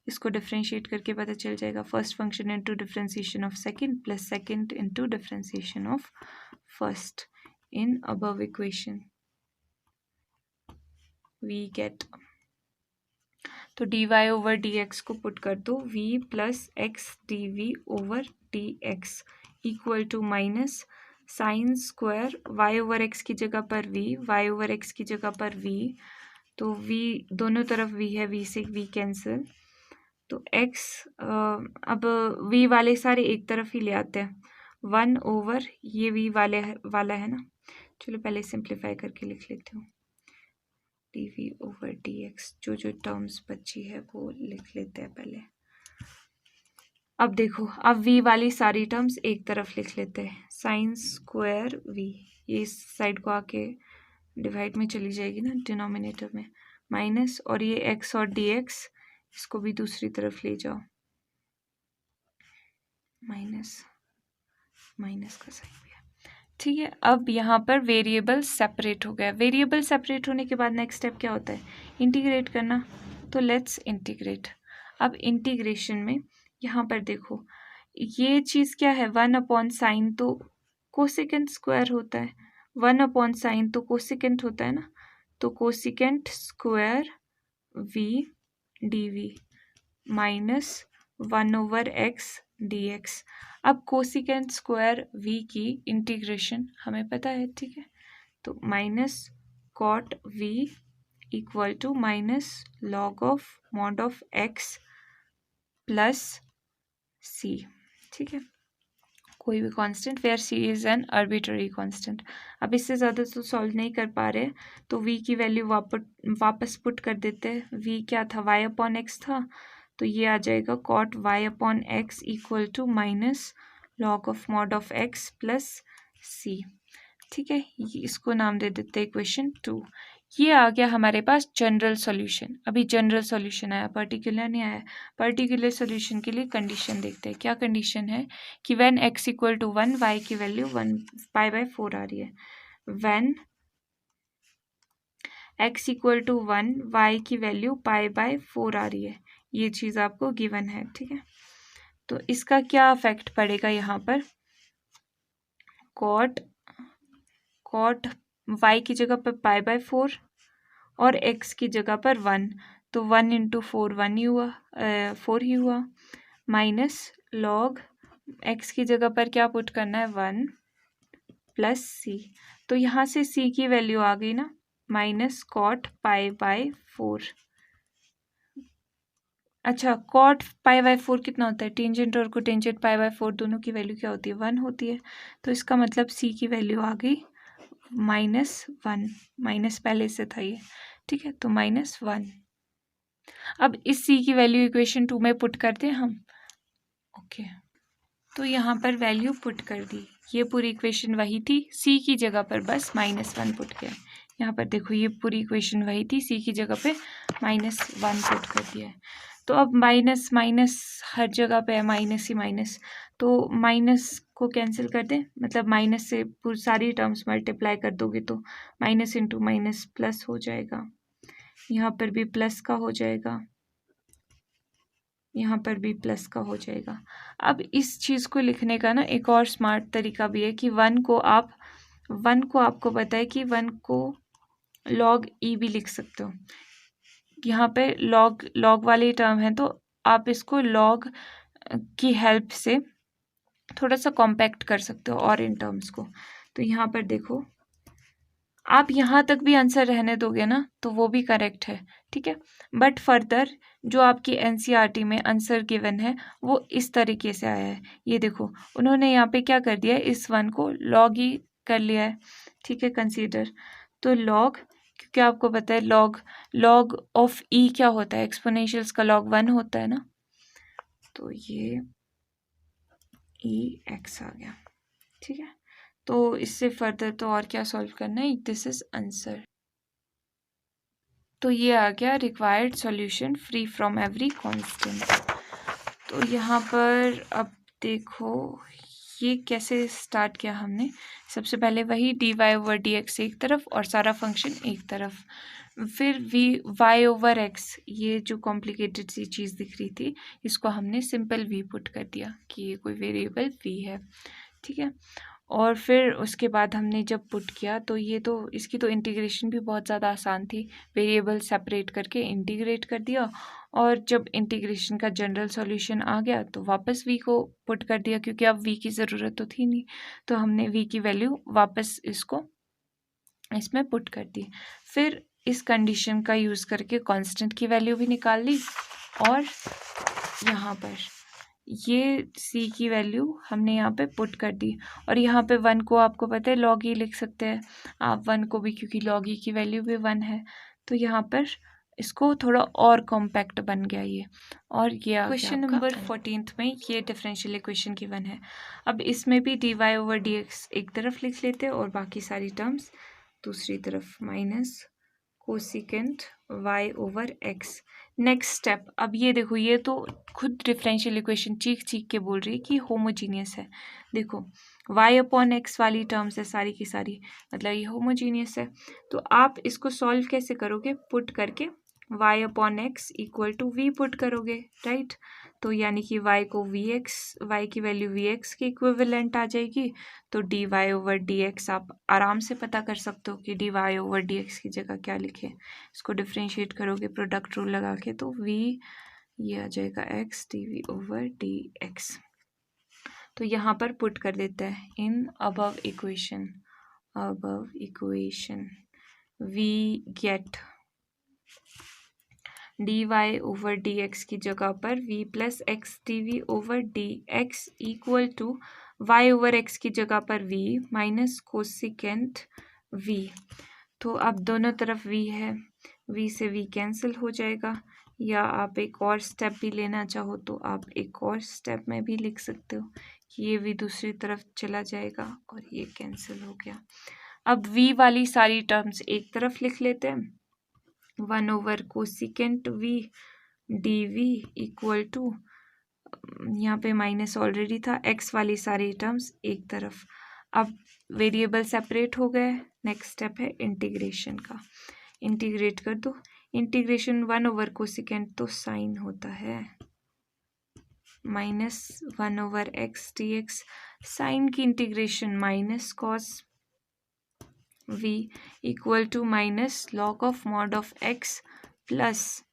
इसको डिफ्रेंशिएट करके पता चल जाएगा, first function into differentiation of second plus second into differentiation of first in above equation we get. तो dy/dx को पुट कर दो, v plus x dv/dx equal to minus sine square y/x की जगह पर v, y/x की जगह पर v, तो v दोनों तरफ v है, v से v कैंसिल, तो x अब v वाले सारे एक तरफ ही ले आते हैं, 1/, ये v वाला है ना, चलो पहले सिंप्लीफाई करके लिख लेती हूँ, dv/dx, जो टर्म्स बची है वो लिख लेते हैं पहले। अब देखो, अब v वाली सारी टर्म्स एक तरफ लिख लेते हैं, साइन स्क्वायर v, ये इस साइड को आके डिवाइड में चली जाएगी ना डिनोमिनेटर में, माइनस, और ये x और dx इसको भी दूसरी तरफ ले जाओ, माइनस माइनस का साइन भी है, ठीक है। अब यहाँ पर वेरिएबल सेपरेट हो गया, वेरिएबल सेपरेट होने के बाद नेक्स्ट स्टेप क्या होता है, इंटीग्रेट करना, तो लेट्स इंटीग्रेट। अब इंटीग्रेशन में यहाँ पर देखो, ये चीज़ क्या है, 1/sin तो कोसेकेंट स्क्वायर होता है, 1/sin तो कोसेकेंट होता है ना, तो cosecant square v dv minus 1/x dx। अब कोसेकेंट स्क्वायर v की इंटीग्रेशन हमें पता है, ठीक है, तो minus cot v equal to minus log of mod of x plus c, ठीक है, कोई भी constant where c is an arbitrary constant. अब इससे ज़्यादा तो सॉल्व नहीं कर पा रहे, तो v की वैल्यू वापस पुट कर देते हैं, v क्या था, y/x था, तो ये आ जाएगा cot y/x equal to minus log of mod of x plus c, ठीक है, इसको नाम दे देते हैं इक्वेशन 2। ये आ गया हमारे पास जनरल सॉल्यूशन। अभी जनरल सॉल्यूशन आया, पर्टिकुलर नहीं आया। पर्टिकुलर सॉल्यूशन के लिए कंडीशन देखते हैं, क्या कंडीशन है कि when x equal to 1 y की वैल्यू 1 π/4 आ रही है, when x equal to 1, y की वैल्यू π/4 आ रही है, ये चीज़ आपको गिवन है। ठीक है, तो इसका क्या इफेक्ट पड़ेगा यहाँ पर, कॉट y की जगह पर π/4 और x की जगह पर 1, तो 1 इंटू 4 1 ही हुआ, 4 ही हुआ, माइनस लॉग x की जगह पर क्या पुट करना है, 1 प्लस c, तो यहाँ से c की वैल्यू आ गई ना, माइनस कॉट π/4। अच्छा, कॉट π/4 कितना होता है, टेंजेंट और कोटेंजेंट π/4 दोनों की वैल्यू क्या होती है, 1 होती है, तो इसका मतलब c की वैल्यू आ गई -1, माइनस पहले से था ये। ठीक है, तो -1। अब इस c की वैल्यू इक्वेशन 2 में पुट करते हैं हम। ओके, तो यहाँ पर वैल्यू पुट कर दी, ये पूरी इक्वेशन वही थी, c की जगह पर बस -1 पुट किया है। यहाँ पर देखो ये पूरी इक्वेशन वही थी, c की जगह पे -1 पुट कर दिया है। तो अब माइनस माइनस हर जगह पे है, माइनस ही माइनस, तो माइनस को कैंसिल कर दें, मतलब माइनस से पूरी सारी टर्म्स मल्टीप्लाई कर दोगे तो माइनस इंटू माइनस प्लस हो जाएगा, यहाँ पर भी प्लस का हो जाएगा, यहाँ पर भी प्लस का हो जाएगा। अब इस चीज़ को लिखने का ना एक और स्मार्ट तरीका भी है कि 1 को आपको पता है कि 1 को log e भी लिख सकते हो, यहाँ पे log वाली टर्म है, तो आप इसको log की हेल्प से थोड़ा सा कॉम्पैक्ट कर सकते हो और इन टर्म्स को। तो यहाँ पर देखो, आप यहाँ तक भी आंसर रहने दोगे ना तो वो भी करेक्ट है। ठीक है, बट फर्दर जो आपकी एनसीईआरटी में आंसर गिवन है वो इस तरीके से आया है, ये देखो उन्होंने यहाँ पे क्या कर दिया है, इस 1 को log ही कर लिया है। ठीक है, कंसीडर, तो log, क्योंकि आपको पता है log ऑफ e क्या होता है, एक्सपोनेंशियल्स का log 1 होता है ना, तो ये e(x) आ गया। ठीक है, तो इससे फर्दर तो और क्या सॉल्व करना है, दिस इज आंसर। तो ये आ गया required solution free from every constant. तो यहाँ पर अब देखो ये कैसे स्टार्ट किया हमने, सबसे पहले वही dy/dx एक तरफ और सारा फंक्शन एक तरफ, फिर y/x, ये जो कॉम्प्लिकेटेड सी चीज़ दिख रही थी इसको हमने सिंपल v पुट कर दिया कि ये कोई वेरिएबल v है। ठीक है, और फिर उसके बाद हमने जब पुट किया तो ये तो इसकी तो इंटीग्रेशन भी बहुत ज़्यादा आसान थी, वेरिएबल सेपरेट करके इंटीग्रेट कर दिया, और जब इंटीग्रेशन का जनरल सॉल्यूशन आ गया तो वापस v को पुट कर दिया, क्योंकि अब v की ज़रूरत तो थी नहीं, तो हमने v की वैल्यू वापस इसमें पुट कर दी। फिर इस कंडीशन का यूज़ करके कांस्टेंट की वैल्यू भी निकाल ली, और यहाँ पर ये c की वैल्यू हमने यहाँ पे पुट कर दी, और यहाँ पे 1 को आपको पता है log e लिख सकते हैं आप 1 को भी, क्योंकि log e की वैल्यू भी 1 है, तो यहाँ पर इसको थोड़ा और कॉम्पैक्ट बन गया ये, और ये क्वेश्चन नंबर 14 में ये डिफरेंशियल इक्वेशन गिवन है। अब इसमें भी dy/dx एक तरफ लिख लेते हैं और बाकी सारी टर्म्स दूसरी तरफ, minus cosecant y/x। Next step, अब ये देखो ये तो खुद डिफरेंशियल इक्वेशन चीख के बोल रही है कि होमोजीनियस है। देखो y/x वाली टर्म्स है सारी की सारी, मतलब ये होमोजीनियस है। तो आप इसको सॉल्व कैसे करोगे, पुट करके y/x equal to v put करोगे, राइट। तो यानी कि y को y की वैल्यू vx के इक्विवेलेंट आ जाएगी, तो dy/dx आप आराम से पता कर सकते हो कि dy/dx की जगह क्या लिखे, इसको डिफ्रेंशिएट करोगे प्रोडक्ट रूल लगा के, तो v ये आ जाएगा x dv/dx। तो यहाँ पर पुट कर देते हैं in above equation we get dy/dx की जगह पर v plus x dv/dx equal to y/x की जगह पर v माइनस कोसिकेंट v। तो अब दोनों तरफ v है, v से v कैंसिल हो जाएगा, या आप एक और स्टेप भी लेना चाहो तो आप एक और स्टेप में भी लिख सकते हो कि ये v दूसरी तरफ चला जाएगा और ये कैंसिल हो गया। अब v वाली सारी टर्म्स एक तरफ लिख लेते हैं, 1 cosecant v dv equal to, यहाँ पे माइनस ऑलरेडी था, x वाली सारी टर्म्स एक तरफ। अब वेरिएबल सेपरेट हो गए, नेक्स्ट स्टेप है इंटीग्रेशन का। इंटीग्रेट कर दो। इंटीग्रेशन 1 ओवर कोसिकेंट तो साइन होता है, -1/x dx। साइन की integration minus cos v equal to minus log of mod of x plus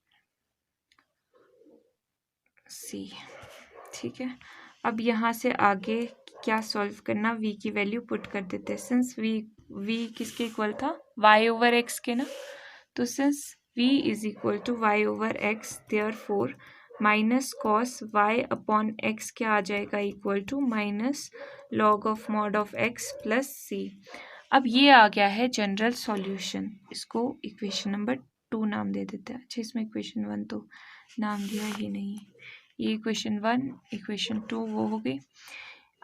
c। ठीक है, अब यहाँ से आगे क्या सॉल्व करना, v की वैल्यू पुट कर देते हैं। सिंस v किसके इक्वल था, y/x के ना, तो since v is equal to y/x, therefore minus cos y upon x क्या आ जाएगा, equal to minus log of mod of x plus c। अब ये आ गया है जनरल सॉल्यूशन, इसको इक्वेशन नंबर 2 नाम दे देते हैं। अच्छा, इसमें इक्वेशन 1 तो नाम दिया ही नहीं, ये इक्वेशन 1 इक्वेशन 2 वो हो गई।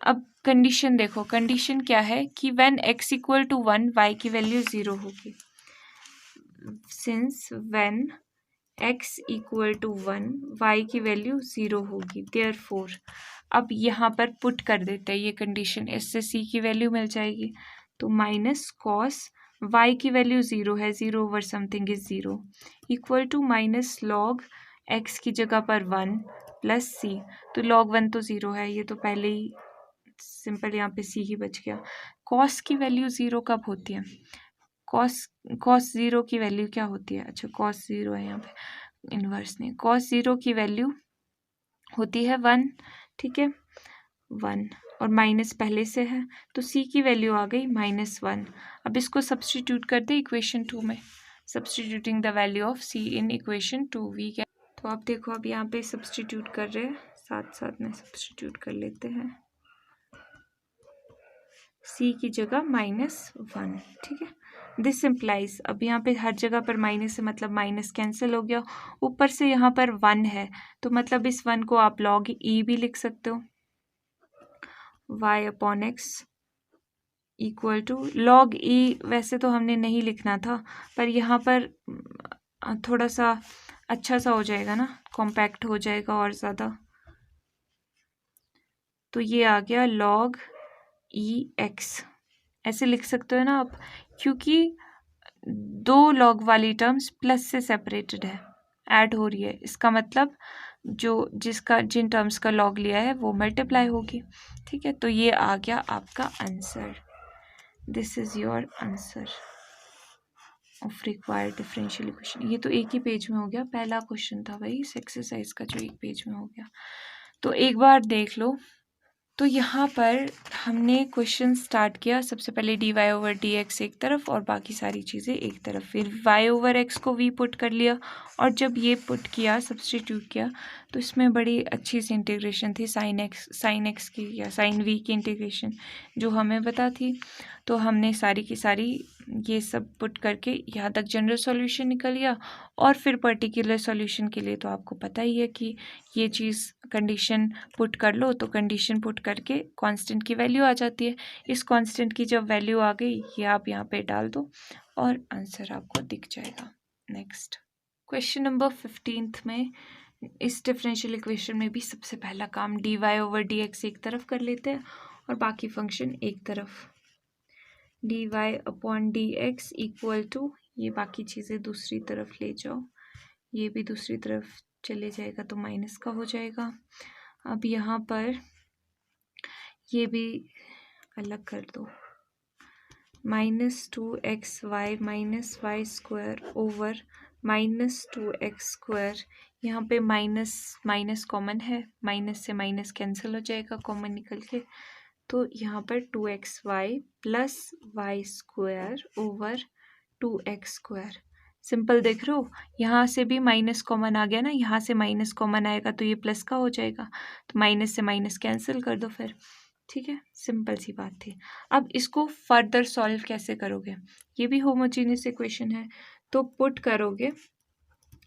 अब कंडीशन देखो, कंडीशन क्या है कि when x equal to 1 y की वैल्यू 0 होगी। Since when x equal to 1 y की वैल्यू 0 होगी, देयरफॉर अब यहाँ पर पुट कर देते हैं ये कंडीशन, इससे c की वैल्यू मिल जाएगी। तो माइनस कॉस y की वैल्यू 0 है, 0 over something is 0, equal to minus log x की जगह पर 1 प्लस c। तो log 1 तो 0 है, ये तो पहले ही सिंपल यहाँ पे c ही बच गया। कॉस की वैल्यू 0 कब होती है, कॉस 0 की वैल्यू क्या होती है, अच्छा कॉस 0 है यहाँ पे, इनवर्स नहीं, कॉस 0 की वैल्यू होती है 1। ठीक है, 1 और माइनस पहले से है, तो c की वैल्यू आ गई -1। अब इसको सब्सटीट्यूट कर दे इक्वेशन 2 में, substituting the value of c in equation 2 we क्या। तो आप देखो, अब यहाँ पे सब्सटीट्यूट कर रहे हैं, साथ साथ में सब्सटीट्यूट कर लेते हैं, c की जगह -1। ठीक है, दिस इम्प्लाइज, अब यहाँ पे हर जगह पर माइनस है, मतलब माइनस कैंसिल हो गया, ऊपर से यहाँ पर 1 है, तो मतलब इस 1 को आप log e भी लिख सकते हो, y/x equal to log e। वैसे तो हमने नहीं लिखना था, पर यहाँ पर थोड़ा सा अच्छा सा हो जाएगा ना, कॉम्पैक्ट हो जाएगा और ज़्यादा, तो ये आ गया log e(x), ऐसे लिख सकते हो ना आप, क्योंकि 2 log वाली टर्म्स प्लस से सेपरेटेड है, ऐड हो रही है, इसका मतलब जिन टर्म्स का log लिया है वो मल्टीप्लाई होगी। ठीक है, तो ये आ गया आपका answer, this is your answer of required differential equation. ये तो एक ही पेज में हो गया, पहला क्वेश्चन था भाई इस एक्सरसाइज का जो एक पेज में हो गया, तो एक बार देख लो। तो यहाँ पर हमने क्वेश्चन स्टार्ट किया, सबसे पहले dy/dx एक तरफ और बाकी सारी चीज़ें एक तरफ, फिर y/x को v पुट कर लिया, और जब ये पुट किया, सब्सटीट्यूट किया, तो इसमें बड़ी अच्छी सी इंटीग्रेशन थी साइन x की या साइन v की इंटीग्रेशन जो हमें पता थी। तो हमने सारी की सारी ये सब पुट करके यहाँ तक जनरल सॉल्यूशन निकल गया, और फिर पर्टिकुलर सॉल्यूशन के लिए तो आपको पता ही है कि ये चीज़ कंडीशन पुट कर लो, तो कंडीशन पुट करके कांस्टेंट की वैल्यू आ जाती है। इस कांस्टेंट की जब वैल्यू आ गई, ये आप यहाँ पे डाल दो और आंसर आपको दिख जाएगा। नेक्स्ट क्वेश्चन नंबर 15 में इस डिफरेंशियल इक्वेशन में भी सबसे पहला काम dy/dx एक तरफ कर लेते हैं और बाकी फंक्शन एक तरफ, dy/dx इक्वल टू, ये बाकी चीज़ें दूसरी तरफ ले जाओ, ये भी दूसरी तरफ चले जाएगा तो माइनस का हो जाएगा। अब यहाँ पर ये भी अलग कर दो, -2xy minus y square over -2x²। यहाँ पे माइनस माइनस कॉमन है, माइनस से माइनस कैंसिल हो जाएगा कॉमन निकल के, तो यहाँ पर 2xy plus y² over 2x²। Simple देख रहे हो, यहाँ से भी माइनस कॉमन आ गया ना, यहाँ से माइनस कॉमन आएगा तो ये प्लस का हो जाएगा, तो माइनस से माइनस कैंसिल कर दो फिर। ठीक है, सिंपल सी बात थी। अब इसको फर्दर सॉल्व कैसे करोगे, ये भी होमोजीनियस इक्वेशन है, तो पुट करोगे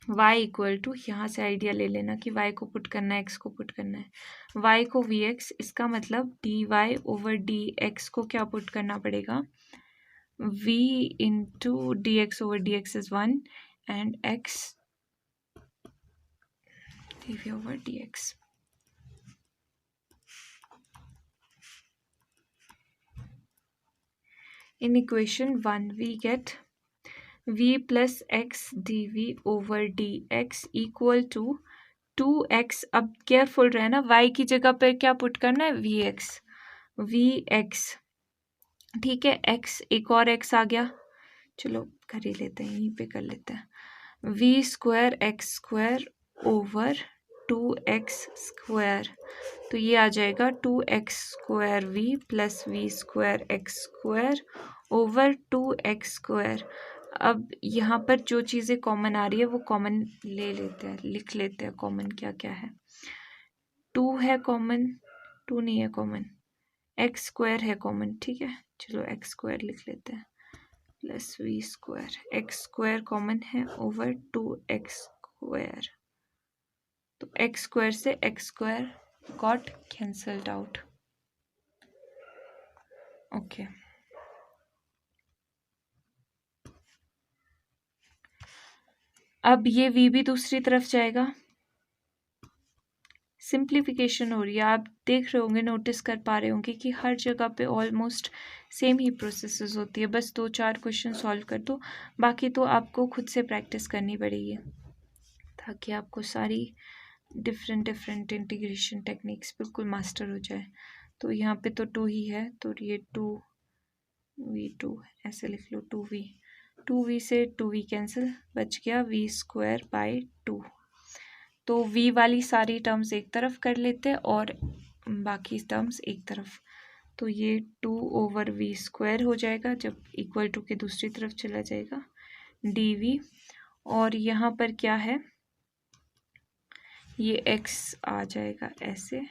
y इक्वल टू, यहाँ से आइडिया ले लेना कि y को पुट करना है, x को पुट करना है, y को vx, इसका मतलब dy/dx को क्या पुट करना पड़ेगा, v into dx/dx is 1 and x dv/dx। In equation 1 we get v plus x d v over d x equal to 2x। अब केयरफुल रहना, y की जगह पर क्या पुट करना है, vx। ठीक है, x एक और x आ गया, चलो कर ही लेते हैं, यहीं पे कर लेते हैं। v square x square over 2x square, तो ये आ जाएगा 2x square v plus v square x square over 2x square. अब यहाँ पर जो चीज़ें कॉमन आ रही है वो कॉमन ले लेते हैं, लिख लेते हैं कॉमन क्या क्या है। 2 है कॉमन, 2 नहीं है कॉमन, एक्स स्क्वायर है कॉमन। ठीक है, चलो एक्स स्क्वायर लिख लेते हैं plus v square, x square common है ओवर 2x स्क्वायर, तो एक्स स्क्वायर से x square got cancelled out. Okay, अब ये v भी दूसरी तरफ जाएगा, सिंप्लीफिकेशन हो रही है। आप देख रहे होंगे, नोटिस कर पा रहे होंगे कि हर जगह पे ऑलमोस्ट सेम ही प्रोसेसेस होती है, बस 2-4 क्वेश्चन सॉल्व कर दो, बाकी तो आपको खुद से प्रैक्टिस करनी पड़ेगी ताकि आपको सारी डिफरेंट इंटीग्रेशन टेक्निक्स बिल्कुल मास्टर हो जाए। तो यहाँ पे तो 2 ही है, तो ये 2v2 ऐसे लिख लो, 2v से 2v कैंसिल, बच गया v स्क्वायर बाई 2। तो v वाली सारी टर्म्स एक तरफ कर लेते हैं और बाकी टर्म्स एक तरफ, तो ये 2 ओवर वी स्क्वायर हो जाएगा जब इक्वल टू के दूसरी तरफ चला जाएगा dv। और यहाँ पर क्या है, ये x आ जाएगा ऐसे।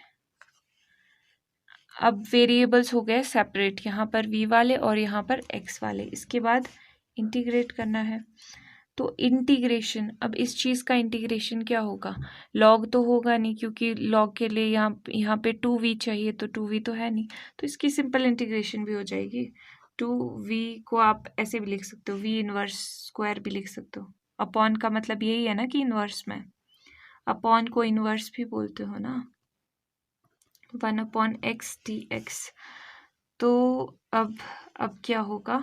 अब वेरिएबल्स हो गए सेपरेट, यहाँ पर v वाले और यहाँ पर x वाले, इसके बाद इंटीग्रेट करना है। तो इंटीग्रेशन, अब इस चीज़ का इंटीग्रेशन क्या होगा, लॉग तो होगा नहीं क्योंकि लॉग के लिए यहाँ पे 2v चाहिए, तो 2v तो है नहीं, तो इसकी सिंपल इंटीग्रेशन भी हो जाएगी। 2v को आप ऐसे भी लिख सकते हो, v इनवर्स स्क्वायर भी लिख सकते हो। अपॉन का मतलब यही है ना कि इनवर्स में, अपॉन को इनवर्स भी बोलते हो ना, 1/x dx। तो अब क्या होगा,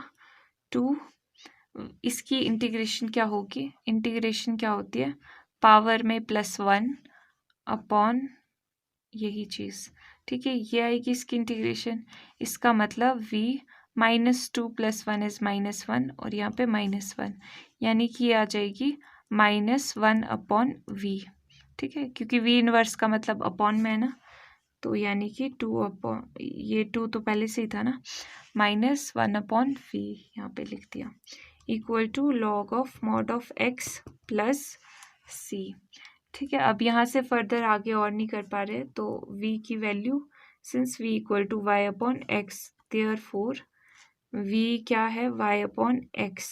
2, इसकी इंटीग्रेशन क्या होगी, इंटीग्रेशन क्या होती है, पावर में +1 अपॉन यही चीज़। ठीक है, ये आएगी इसकी इंटीग्रेशन, इसका मतलब v -2 + 1 इज़ -1 और यहाँ पे -1, यानी कि ये आ जाएगी -1/v। ठीक है, क्योंकि v इनवर्स का मतलब अपॉन में है ना, तो यानी कि 2 अपॉन, ये 2 तो पहले से ही था ना, -1/v यहाँ पे लिख दिया, equal to log of mod of x plus c। ठीक है, अब यहाँ से फर्दर आगे और नहीं कर पा रहे, तो v की value, since v equal to y/x, therefore v क्या है, y/x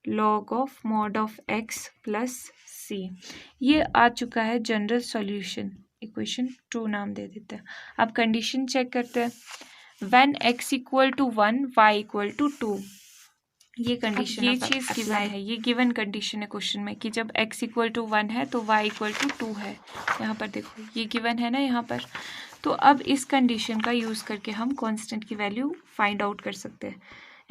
log of mod of x plus c। ये आ चुका है जनरल सॉल्यूशन, इक्वेशन 2 नाम दे देते हैं। अब कंडीशन चेक करते हैं, when x equal to 1 y equal to 2, ये कंडीशन, ये चीज़ गिवन है, ये गिवन कंडीशन है क्वेश्चन में कि जब x इक्वल टू 1 है तो y इक्वल टू 2 है। यहाँ पर देखो ये गिवन है ना यहाँ पर, तो अब इस कंडीशन का यूज़ करके हम कांस्टेंट की वैल्यू फाइंड आउट कर सकते हैं।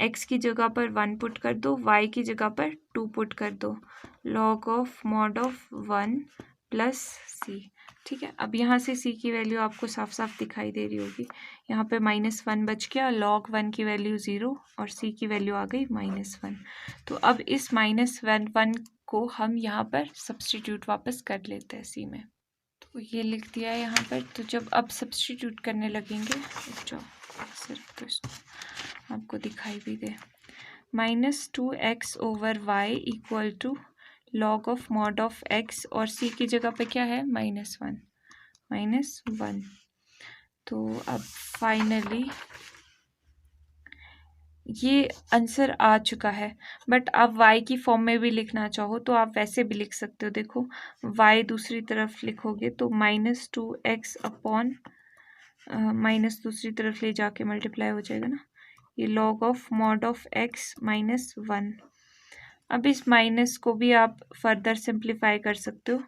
x की जगह पर 1 पुट कर दो, y की जगह पर 2 पुट कर दो, log of mod of 1 plus c। ठीक है, अब यहाँ से c की वैल्यू आपको साफ साफ दिखाई दे रही होगी, यहाँ पे -1 बच गया, log 1 की वैल्यू 0 और c की वैल्यू आ गई -1। तो अब इस -1 को हम यहाँ पर सब्सटीट्यूट वापस कर लेते हैं c में, तो ये लिख दिया है यहाँ पर। तो जब अब सब्सटीट्यूट करने लगेंगे, सिर्फ तो इसको आपको दिखाई भी दे, -2x over y equal to log of mod of x, और c की जगह पे क्या है, -1। तो अब फाइनली ये आंसर आ चुका है, बट आप y की फॉर्म में भी लिखना चाहो तो आप वैसे भी लिख सकते हो। देखो y दूसरी तरफ लिखोगे तो -2x अपॉन माइनस दूसरी तरफ ले जाके मल्टीप्लाई हो जाएगा ना, ये log of mod of x -1। अब इस माइनस को भी आप फर्दर सिंप्लीफाई कर सकते हो,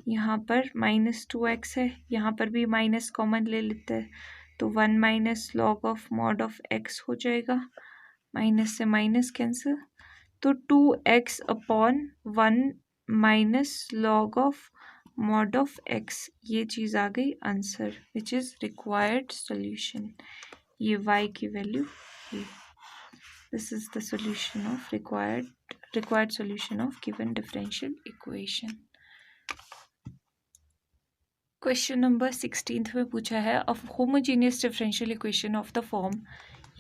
यहाँ पर -2x है, यहाँ पर भी माइनस कॉमन ले लेते हैं, तो 1 - log of mod of x हो जाएगा, माइनस से माइनस कैंसिल, तो 2x upon 1 minus log of mod of x, ये चीज़ आ गई answer which is required solution. ये y की वैल्यू, ये this is the solution of required solution of given differential equation. Question number 16 में पूछा है of homogeneous differential equation of the form,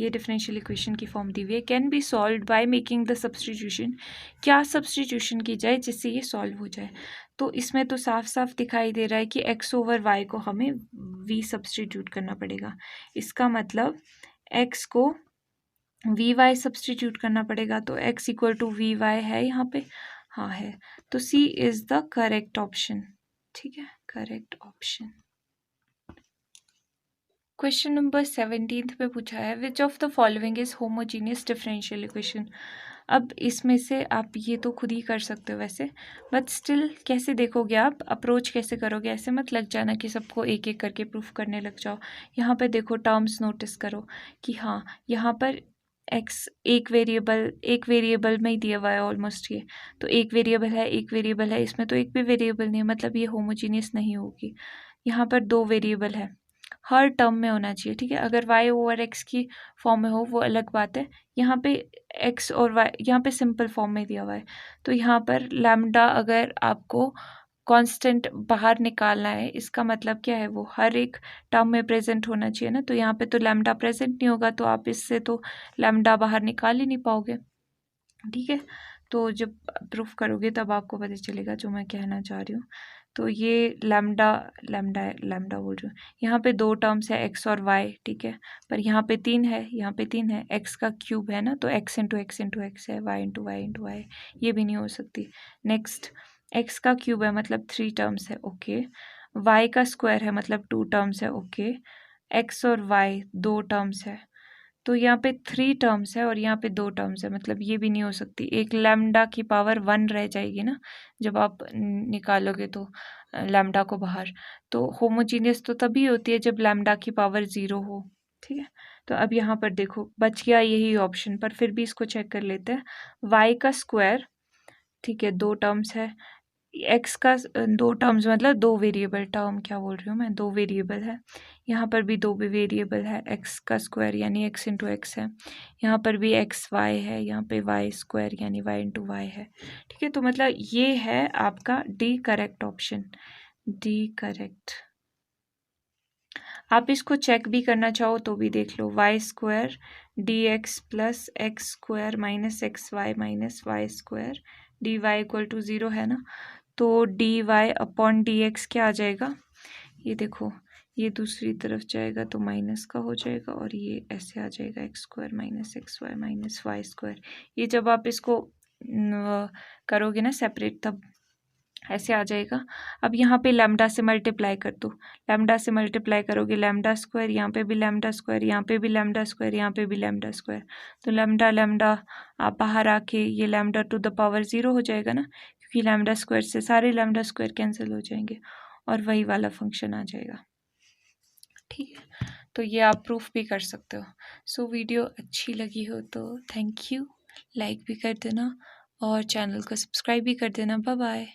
ये डिफरेंशियल इक्वेशन की फॉर्म दी हुई है, can be solve by making the substitution, क्या substitution की जाए जिससे ये सॉल्व हो जाए। तो इसमें तो साफ साफ दिखाई दे रहा है कि x ओवर y को हमें v सब्सटीट्यूट करना पड़ेगा। इसका मतलब x को वी वाई सब्सटीट्यूट करना पड़ेगा, तो x equal to v y है यहाँ पे, हाँ है, तो C is the correct option. ठीक है, करेक्ट ऑप्शन। क्वेश्चन नंबर 17 पे पूछा है which of the following is homogeneous differential equation. अब इसमें से आप ये तो खुद ही कर सकते हो वैसे, बट स्टिल कैसे देखोगे आप, अप्रोच कैसे करोगे, ऐसे मत लग जाना कि सबको एक एक करके प्रूफ करने लग जाओ। यहाँ पे देखो टर्म्स नोटिस करो कि हाँ यहाँ पर एक्स एक वेरिएबल में ही दिया हुआ है ऑलमोस्ट, ये तो एक वेरिएबल है, इसमें तो एक भी वेरिएबल नहीं है, मतलब ये होमोजीनियस नहीं होगी। यहाँ पर दो वेरिएबल है, हर टर्म में होना चाहिए। ठीक है, अगर y ओवर x की फॉर्म में हो वो अलग बात है, यहाँ पे x और y यहाँ पे सिंपल फॉर्म में दिया हुआ है, तो यहाँ पर लैम्डा अगर आपको कांस्टेंट बाहर निकालना है, इसका मतलब क्या है, वो हर एक टर्म में प्रेजेंट होना चाहिए ना, तो यहाँ पे तो लैम्डा प्रेजेंट नहीं होगा, तो आप इससे तो लैम्डा बाहर निकाल ही नहीं पाओगे। ठीक है, तो जब प्रूफ करोगे तब आपको पता चलेगा जो मैं कहना चाह रही हूँ। तो ये लैम्डा बोल रही हूँ, यहाँ पे दो टर्म्स है x और y, ठीक है, पर यहाँ पे तीन है, x का क्यूब है ना, तो x इंटू एक्स है, y इंटू वाई, ये भी नहीं हो सकती। नेक्स्ट x का क्यूब है मतलब 3 टर्म्स है, ओके, y का स्क्वायर है मतलब 2 टर्म्स है, ओके, x और y 2 टर्म्स है, तो यहाँ पे 3 टर्म्स है और यहाँ पे 2 टर्म्स है, मतलब ये भी नहीं हो सकती। एक लैम्डा की पावर 1 रह जाएगी ना जब आप निकालोगे तो लैम्डा को बाहर, तो होमोजीनियस तो तभी होती है जब लैम्डा की पावर 0 हो। ठीक है, तो अब यहाँ पर देखो बच गया यही ऑप्शन, पर फिर भी इसको चेक कर लेते हैं। y का स्क्वायर, ठीक है, 2 टर्म्स है, x का 2 टर्म्स मतलब 2 वेरिएबल, टर्म क्या बोल रही हूँ मैं, 2 वेरिएबल है, यहाँ पर भी 2 वेरिएबल है, x का स्क्वायर यानी x इंटू एक्स है, यहाँ पर भी x y है, यहाँ पे y स्क्वायर यानी y इंटू वाई है। ठीक है, तो मतलब ये है आपका D correct option, D correct. आप इसको चेक भी करना चाहो तो भी देख लो, y square d x plus x square minus x y minus y square d y equal to 0 है ना, तो d y upon d x क्या आ जाएगा, ये देखो ये दूसरी तरफ जाएगा तो माइनस का हो जाएगा, और ये ऐसे आ जाएगा x square minus x y minus y square. ये जब आप इसको करोगे ना सेपरेट तब ऐसे आ जाएगा। अब यहाँ पे लैम्डा से मल्टीप्लाई कर दो, लैम्डा से मल्टीप्लाई करोगे लैम्डा स्क्वायर, यहाँ पे भी लैम्डा स्क्वायर, यहाँ पे भी लैम्डा स्क्वायर, यहाँ पे भी लैम्डा स्क्वायर, तो लैम्डा आप बाहर आके ये लैम्डा टू द पावर 0 हो जाएगा ना, क्योंकि लैम्डा स्क्वायर से सारे लैम्डा स्क्वायर कैंसिल हो जाएंगे और वही वाला फंक्शन आ जाएगा। ठीक है, तो ये आप प्रूफ भी कर सकते हो। सो वीडियो अच्छी लगी हो तो थैंक यू, लाइक भी कर देना और चैनल को सब्सक्राइब भी कर देना। Bye bye.